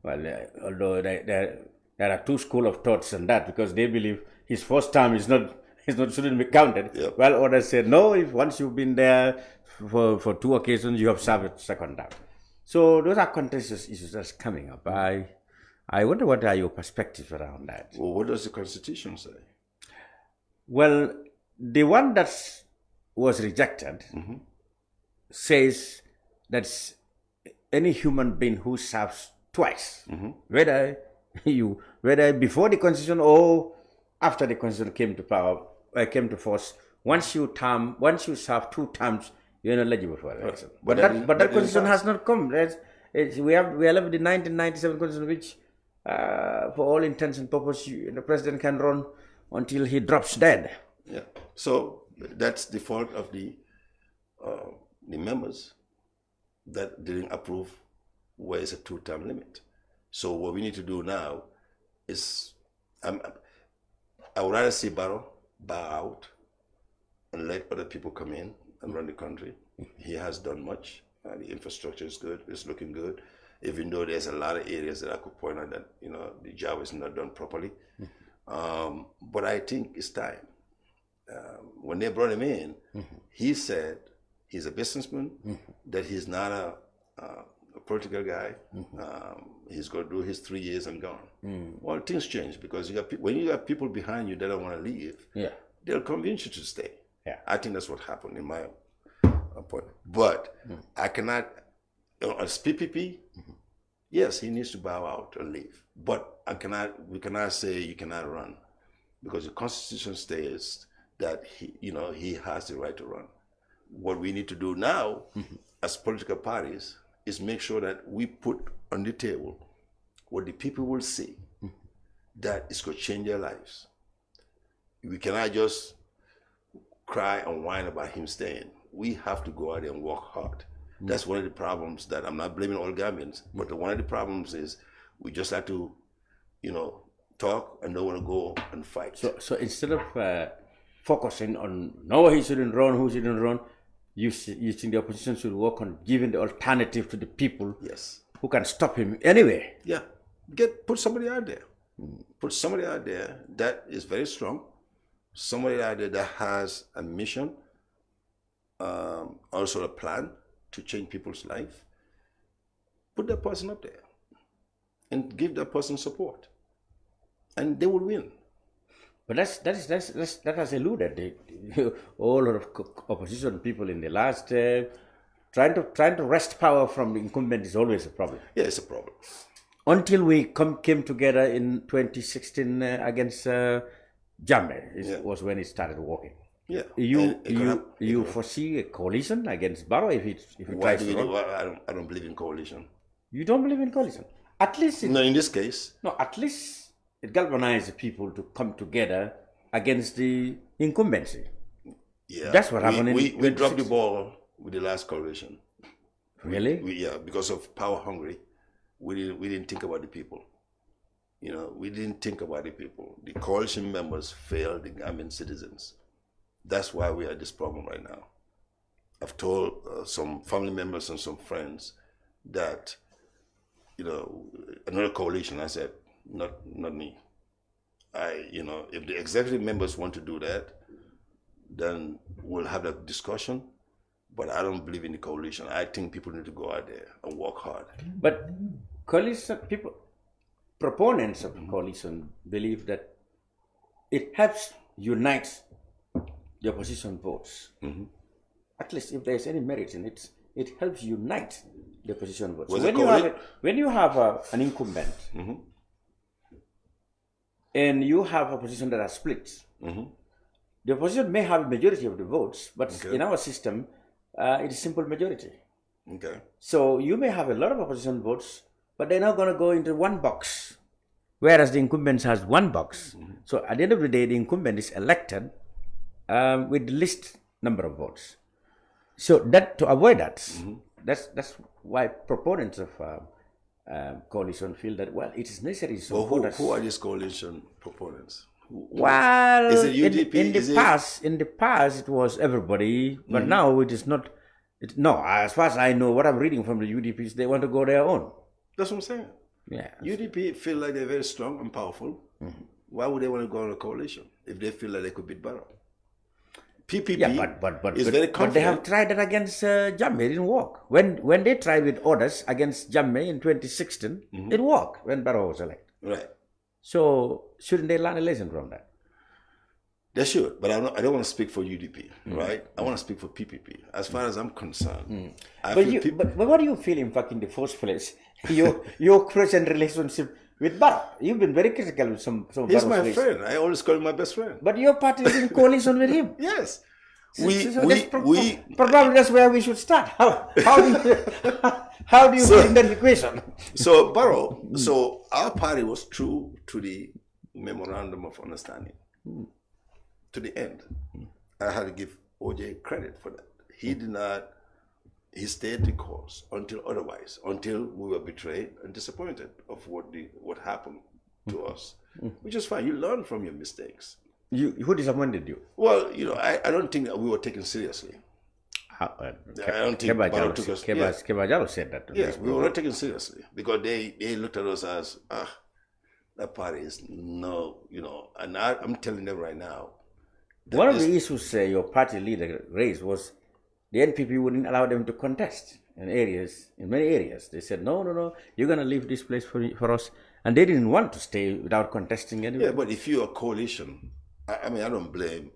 Well, although there are two schools of thoughts on that because they believe his first term shouldn't be counted. Yep. While others say no, if once you've been there for two occasions, you have served a second term. So those are contentious issues that's coming up. I wonder what are your perspectives around that. Well, what does the Constitution say? Well, the one that was rejected says that any human being who serves twice, whether before the Constitution or after the Constitution came to force, once you serve 2 terms, you're not eligible for election. But that Constitution has not come. We are left with the 1997 Constitution, which for all intents and purposes, the president can run until he drops dead. Yeah. So that's the fault of the members that didn't approve where it's a 2-term limit. So what we need to do now is, I would rather see Barrow bow out and let other people come in and run the country. He has done much. The infrastructure is good. It's looking good. Even though there's a lot of areas that I could point out that, the job is not done properly. But I think it's time. When they brought him in, he said he's a businessman, that he's not a political guy. He's going to do his 3 years and gone. Well, things change because when you got people behind you that don't want to leave, they'll convince you to stay. Yeah. I think that's what happened in my point. But I cannot, as PPP, yes, he needs to bow out and leave. But we cannot say you cannot run because the Constitution states that he has the right to run. What we need to do now as political parties is make sure that we put on the table what the people will see that is going to change their lives. we cannot just cry and whine about him staying. We have to go out there and work hard. That's one of the problems that I'm not blaming all Gambians, but one of the problems is we just have to, talk and don't want to go and fight. So instead of focusing on no, he shouldn't run, who shouldn't run, you think the opposition should work on giving the alternative to the people who can stop him anyway. Yeah, put somebody out there. Put somebody out there that is very strong. Somebody out there that has a mission, also a plan to change people's life. Put that person up there and give that person support, and they will win. But that has eluded all of opposition people in the last trying to wrest power from the incumbent is always a problem. Yeah, it's a problem. Until we came together in 2016 against Jammeh, was when it started working. Yeah. You foresee a coalition against Barrow if it tries to run? I don't believe in coalition. You don't believe in coalition? At least no, in this case. No, at least it galvanized people to come together against the incumbency. Yeah. That's what happened. We dropped the ball with the last coalition. Really? Because of power hungry. We didn't think about the people. We didn't think about the people. The coalition members failed the Gambian citizens. That's why we have this problem right now. I've told some family members and some friends that, another coalition, I said, not me. If the executive members want to do that, then we'll have that discussion. But I don't believe in the coalition. I think people need to go out there and work hard. But coalition people, proponents of coalition, believe that it helps unite the opposition votes. Mm-hmm. At least if there's any merit in it, it helps unite the opposition votes. So when you have an incumbent and you have opposition that are split, the opposition may have a majority of the votes, but in our system, it is simple majority. Okay. So you may have a lot of opposition votes, but they're not going to go into one box, whereas the incumbent has one box. So at the end of the day, the incumbent is elected with the least number of votes. So that to avoid that, that's why proponents of coalition feel that it is necessary. So who are these coalition proponents? Well, is it UDP? In the past, it was everybody, but now it is not. No, as far as I know, what I'm reading from the UDPs, they want to go their own. That's what I'm saying. Yeah. UDP feel like they're very strong and powerful. Why would they want to go on a coalition if they feel like they could beat Barrow? PPP is very confident. But they have tried that against Jammeh. It didn't work. When they tried with others against Jammeh in 2016, it worked when Barrow was elected. Right. So shouldn't they learn a lesson from that? They should, but I don't want to speak for UDP, right? I want to speak for PPP. As far as I'm concerned, but what do you feel, in fact, in the first place? Your present relationship with Barrow. You've been very critical with some He's my friend. I always call him my best friend. But your party is in coalition with him. Yes. Probably that's where we should start. How do you feel in that equation? So Barrow, so our party was true to the memorandum of understanding to the end. I had to give OJ credit for that. He did not. He stayed the course until we were betrayed and disappointed of what happened to us, which is fine. You learn from your mistakes. Who disappointed you? Well, I don't think that we were taken seriously. I don't think Barrow took us. Kebajalo said that. Yes, we were not taken seriously because they looked at us as that party is and I'm telling them right now. One of the issues your party leader raised was the NPP wouldn't allow them to contest in many areas. They said, no, you're going to leave this place for us. And they didn't want to stay without contesting anyway. Yeah, but if you're a coalition, I don't blame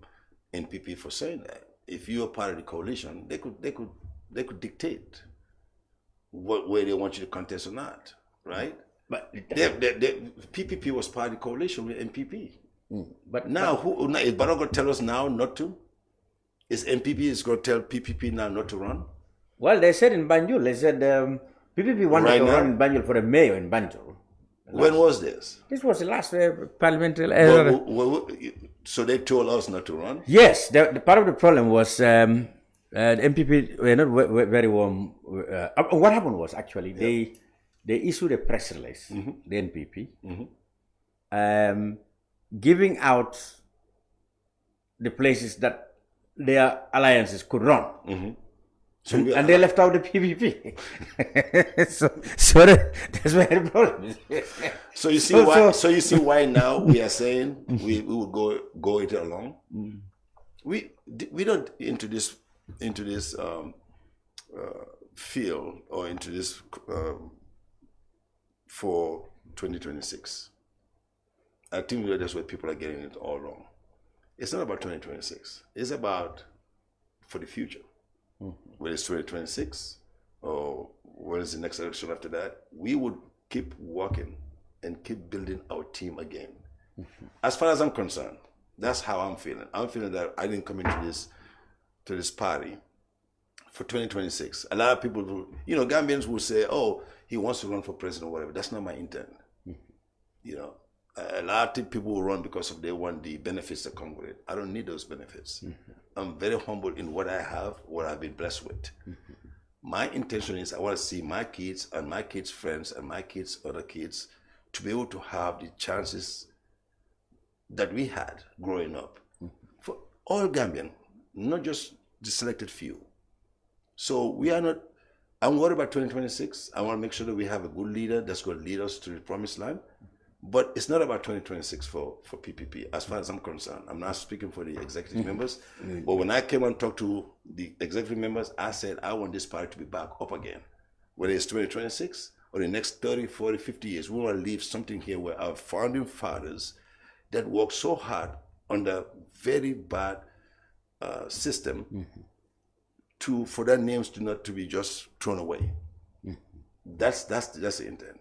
NPP for saying that. If you're part of the coalition, they could dictate what way they want you to contest or not, right? But the PPP was part of the coalition with NPP. But now, is Barrow going to tell us now not to? Is NPP going to tell PPP now not to run? Well, they said in Banjul, PPP wanted to run in Banjul for a mayor in Banjul. When was this? This was the last parliamentary. So they told us not to run? Yes, the part of the problem was the MPP were not very warm. What happened was actually they issued a press release, the NPP, giving out the places that their alliances could run. So and they left out the PPP. so that's where the problem is. So you see why? So you see why now we are saying we will go it along. We don't into this field or into this for 2026. I think that's where people are getting it all wrong. It's not about 2026. It's about for the future. Whether it's 2026 or what is the next election after that, we would keep working and keep building our team again. As far as I'm concerned, that's how I'm feeling. I'm feeling that I didn't come into this party for 2026. A lot of people, Gambians will say, "Oh, he wants to run for president or whatever." That's not my intent. A lot of people will run because they want the benefits that come with it. I don't need those benefits. I'm very humble in what I have, what I've been blessed with. My intention is I want to see my kids and my kids' friends and my kids' other kids to be able to have the chances that we had growing up for all Gambian, not just the selected few. So we are not, I'm worried about 2026. I want to make sure that we have a good leader that's going to lead us to the promised land. But it's not about 2026 for PPP, as far as I'm concerned. I'm not speaking for the executive members. But when I came and talked to the executive members, I said, I want this party to be back up again. Whether it's 2026 or the next 30, 40, 50 years, we want to leave something here where our founding fathers that worked so hard under very bad system for their names to be just thrown away. That's the intent.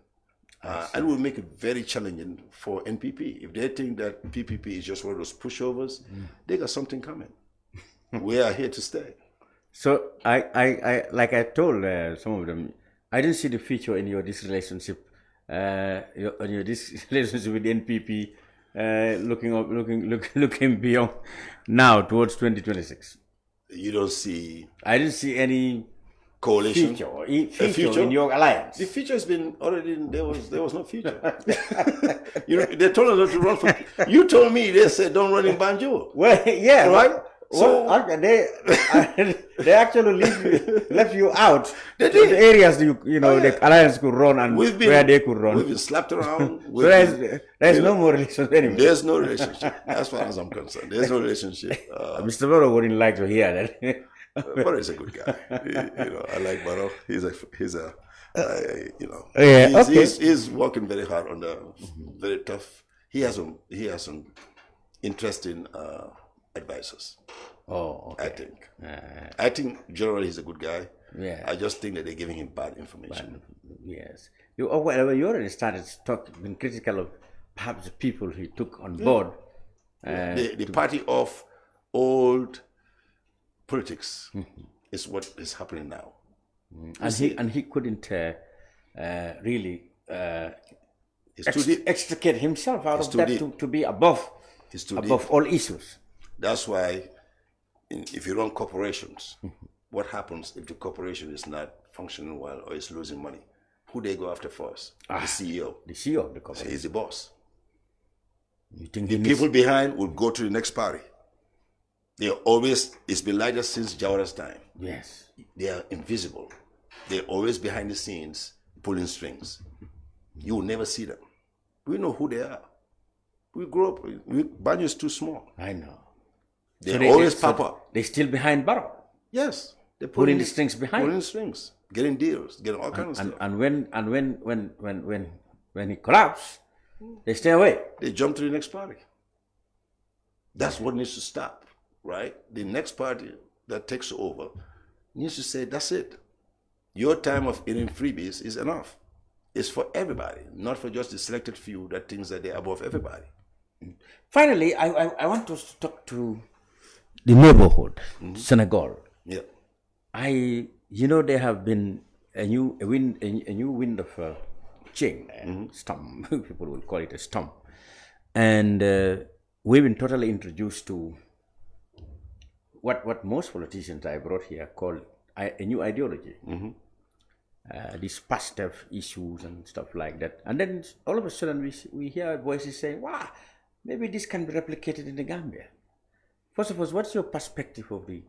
And will make it very challenging for NPP. If they think that PPP is just one of those pushovers, they got something coming. We are here to stay. So I like I told some of them, I didn't see the future in this relationship, this relationship with NPP, looking beyond now towards 2026. You don't see. I didn't see any coalition future in your alliance. The future has been already. There was no future. They told us not to run for. You told me they said don't run in Banjul. Well, yeah, right. So they actually left you out. They did. The areas the alliance could run and where they could run. We've been slapped around. So there's no more relationship anymore. There's no relationship, as far as I'm concerned. There's no relationship. Mr. Baro wouldn't like to hear that. Baro is a good guy. I like Baro. He's he's working very hard on the very tough. He has some interesting advisors. Oh, okay. I think generally he's a good guy. Yeah. I just think that they're giving him bad information. Yes. You already started being critical of perhaps the people he took on board. The party of old politics is what is happening now. And he couldn't really extricate himself out of that to be above all issues. That's why if you run corporations, what happens if the corporation is not functioning well or is losing money? Who they go after first? The CEO. The CEO of the corporation. So he's the boss. You think the people behind will go to the next party. It's been like that since Jawara's time. Yes. They are invisible. They're always behind the scenes pulling strings. You will never see them. We know who they are. We grew up, Banjo is too small. I know. They always pop up. They're still behind Barrow. Yes. They're pulling the strings behind. Pulling the strings. Getting deals. Getting all kinds of stuff. And when he collapses, they stay away. They jump to the next party. That's what needs to stop, right? The next party that takes over needs to say, that's it. Your time of eating freebies is enough. It's for everybody, not for just the selected few that thinks that they're above everybody. Finally, I want us to talk to the neighborhood, Senegal. Yeah. There have been a new wind of change, storm. People will call it a storm, and we've been totally introduced to what most politicians I brought here call a new ideology. These past issues and stuff like that. And then all of a sudden we hear voices saying, wow, maybe this can be replicated in the Gambia. First of all, what's your perspective of the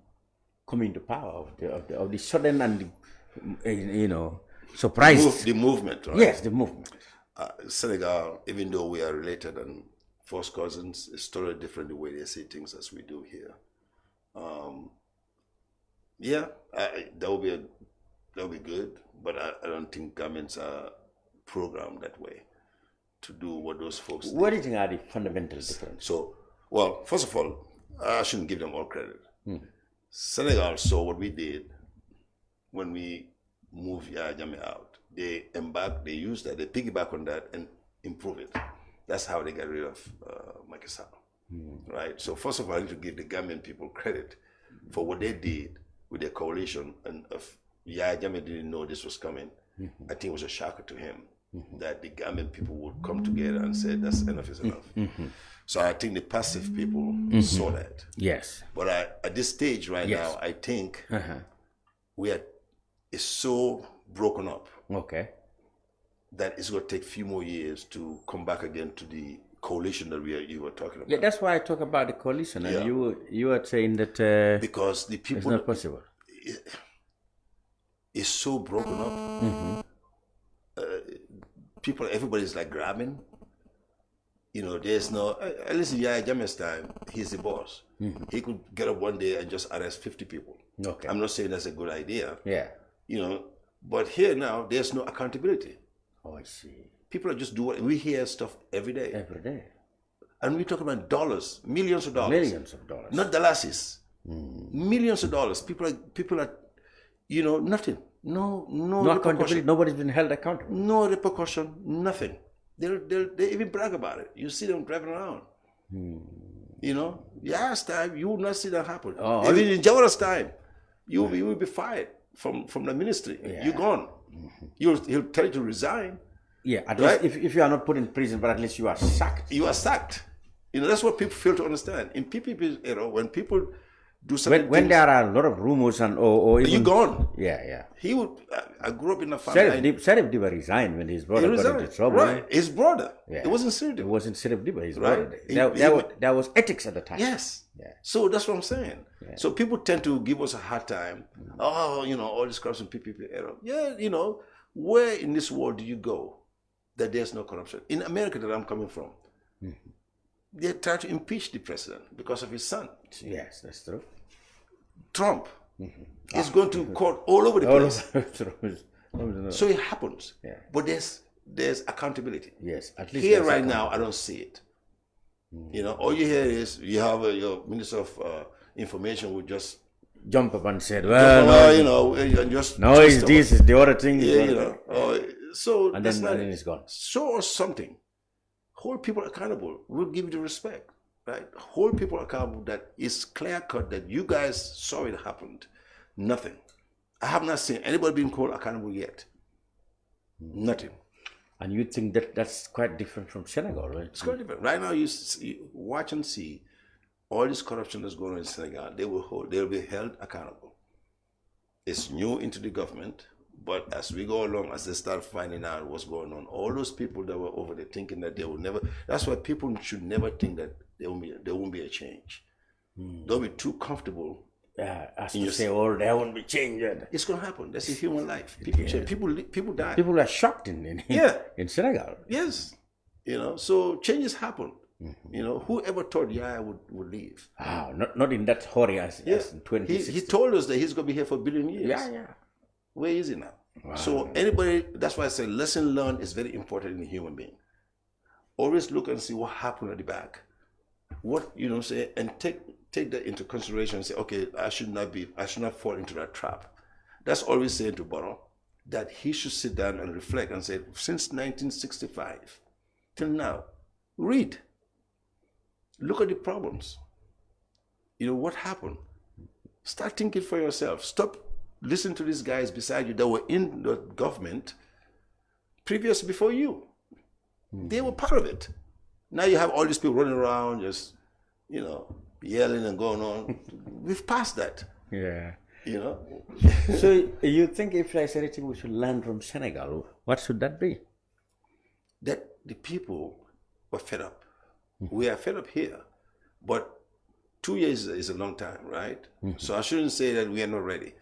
coming to power of the sudden and the, surprise? The movement, right? Yes, the movement. Senegal, even though we are related and first cousins, is totally different the way they see things as we do here. That would be good, but I don't think governments are programmed that way to do what those folks do. What do you think are the fundamental differences? So, well, first of all, I shouldn't give them all credit. Senegal saw what we did when we moved Yaya Jammeh out. They used that, they piggyback on that and improve it. That's how they got rid of Macky Sall, right? So first of all, I need to give the Gambian people credit for what they did with their coalition. And if Yaya Jammeh didn't know this was coming, I think it was a shocker to him that the Gambian people would come together and say, that's enough is enough. So I think the passive people saw that. Yes. But at this stage right now, I think it's so broken up. Okay. That it's going to take a few more years to come back again to the coalition that you were talking about. Yeah, that's why I talk about the coalition. And you were saying that because the people, it's not possible. It's so broken up. Everybody's like grabbing. There's no, at least in Yaya Jammeh's time, he's the boss. He could get up one day and just arrest 50 people. Okay. I'm not saying that's a good idea. Yeah. But here now, there's no accountability. Oh, I see. People are just doing, we hear stuff every day. Every day. And we talk about dollars, millions of dollars. Millions of dollars. Not dollars. Millions of dollars. People are, nothing. No accountability. Nobody's been held accountable. No repercussion, nothing. They even brag about it. You see them driving around. Last time, you will not see that happen. Even in Jawara's time, you will be fired from the ministry. Yeah. You're gone. He'll tell you to resign. Yeah, at least if you are not put in prison, but at least you are sacked. You are sacked. That's what people fail to understand. In PPP, when people do something, when there are a lot of rumors and or even, you're gone. Yeah. He would. I grew up in a family. Sheriff Diba resigned when his brother got into trouble. Right, his brother. Yeah. It wasn't Sheriff Diba. It wasn't Sheriff Diba. His right. brother. There was ethics at the time. Yes. Yeah. So that's what I'm saying. Yeah. So people tend to give us a hard time. All this corruption, PPP era. Yeah, where in this world do you go that there's no corruption? In America, that I'm coming from, they try to impeach the president because of his son. Yes, that's true. Trump is going to court all over the place. So it happens. Yeah. But there's accountability. Yes, at least here right now, I don't see it. All you hear is you have your Minister of Information would just jump up and said, just is this is the other thing. So and then it's gone. Show us something. Hold people accountable. We'll give you the respect. Right? Hold people accountable that is clear cut that you guys saw it happened. Nothing. I have not seen anybody being called accountable yet. Nothing. And you think that's quite different from Senegal, right? It's quite different. Right now, you watch and see all this corruption that's going on in Senegal. They will be held accountable. It's new into the government, but as we go along, as they start finding out what's going on, all those people that were over there thinking that they will never. That's why people should never think that there won't be a change. Don't be too comfortable. As you say, there won't be change. It's going to happen. That's a human life. People change. People die. People are shocked in Senegal. Yes. So changes happen. Whoever thought Yaya would leave? Not in that hurry as in 2016. He told us that he's going to be here for a billion years. Yeah. Where is he now? Wow. So that's why I say lesson learned is very important in a human being. Always look and see what happened at the back. And take that into consideration and say, okay, I should not fall into that trap. That's always saying to Barrow that he should sit down and reflect and say, since 1965 till now, read. Look at the problems. What happened? Start thinking for yourself. Stop listening to these guys beside you that were in the government before you. They were part of it. Now you have all these people running around just yelling and going on. We've passed that. Yeah. So you think if there's anything we should learn from Senegal, what should that be? That the people were fed up. We are fed up here, but 2 years is a long time, right? So I shouldn't say that we are not ready.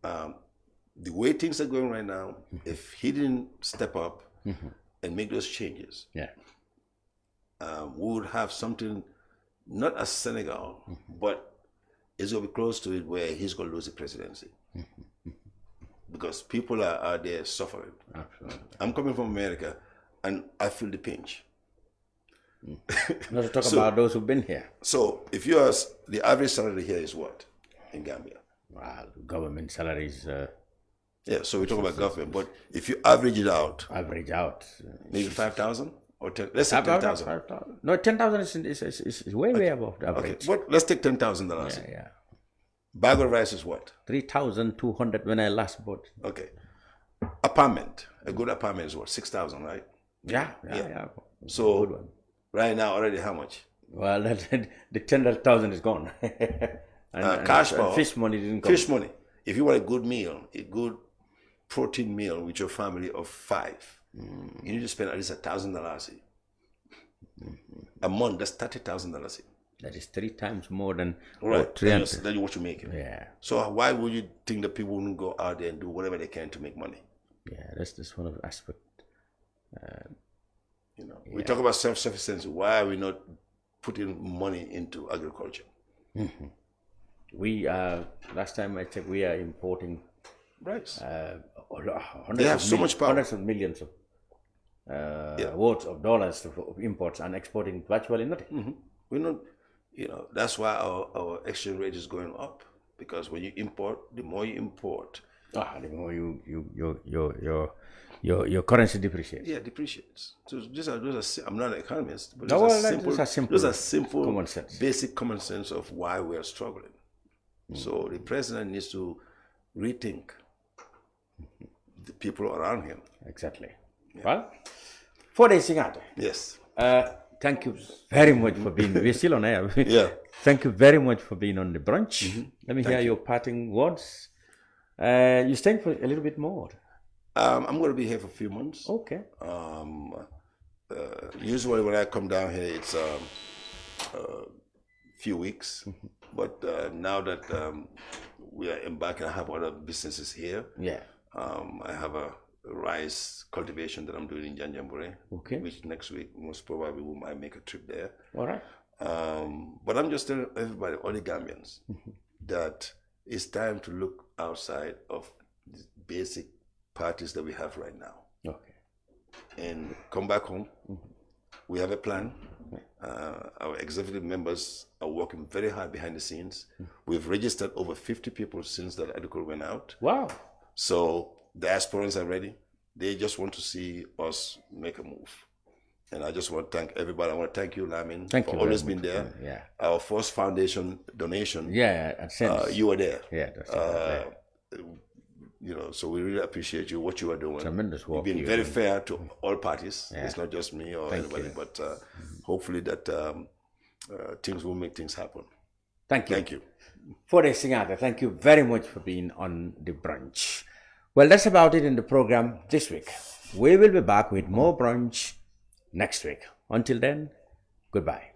The way things are going right now, if he didn't step up and make those changes, we would have something, not as Senegal, but it's going to be close to it where he's going to lose the presidency. Because people are there suffering. Absolutely. I'm coming from America, and I feel the pinch. Not to talk about those who've been here. So if you ask, the average salary here is what in Gambia? Well, government salaries. Yeah, so we talk about government, but if you average it out, maybe 5,000 or 10. Let's say 10,000. No, 10,000 is way above the average. Okay, let's take $10,000. Yeah. Bag of rice is what? 3,200 when I last bought. Okay. Apartment, a good apartment is what? 6,000, right? Yeah. So right now already how much? Well, the 10,000 is gone. Cash power. Fish money didn't come. Fish money. If you want a good meal, a good protein meal with your family of 5, you need to spend at least $1,000 a month. That's $30,000. That is 3 times more than right. That's what you make. Yeah. So why would you think that people wouldn't go out there and do whatever they can to make money? Yeah, that's one of the aspects. We talk about self-sufficiency. Why are we not putting money into agriculture? We last time I checked, we are importing rice. They have so much power. Hundreds of millions of worth of dollars of imports and exporting virtually nothing. We're not, that's why our exchange rate is going up, because when you import, the more you import, the more your currency depreciates. Yeah, depreciates. So those are I'm not an economist, but those are simple common sense. Basic common sense of why we are struggling. So the president needs to rethink the people around him. Exactly. Yeah. Well, Foday Singhateh. Yes. Thank you very much for being. We're still on air. Yeah. Thank you very much for being on the brunch. Let me hear your parting words. You're staying for a little bit more. I'm going to be here for a few months. Okay. Usually when I come down here, it's a few weeks. But now that we are embarking, I have other businesses here. Yeah. I have a rice cultivation that I'm doing in Janjambure. Okay. Which next week, most probably, we might make a trip there. All right. But I'm just telling everybody, all the Gambians, that it's time to look outside of the basic parties that we have right now. Okay. And come back home. We have a plan. Our executive members are working very hard behind the scenes. We've registered over 50 people since that article went out. Wow. So diasporans are ready. They just want to see us make a move. And I just want to thank everybody. I want to thank you, Lamin, for always being there. Yeah. Our first foundation donation. Yeah, you were there. Yeah, that's so we really appreciate you, what you are doing. Tremendous work. You've been very fair to all parties. Yeah. It's not just me or anybody, but hopefully that things will make things happen. Thank you. Thank you. Foday Singhateh, thank you very much for being on the brunch. Well, that's about it in the program this week. We will be back with more brunch next week. Until then, goodbye.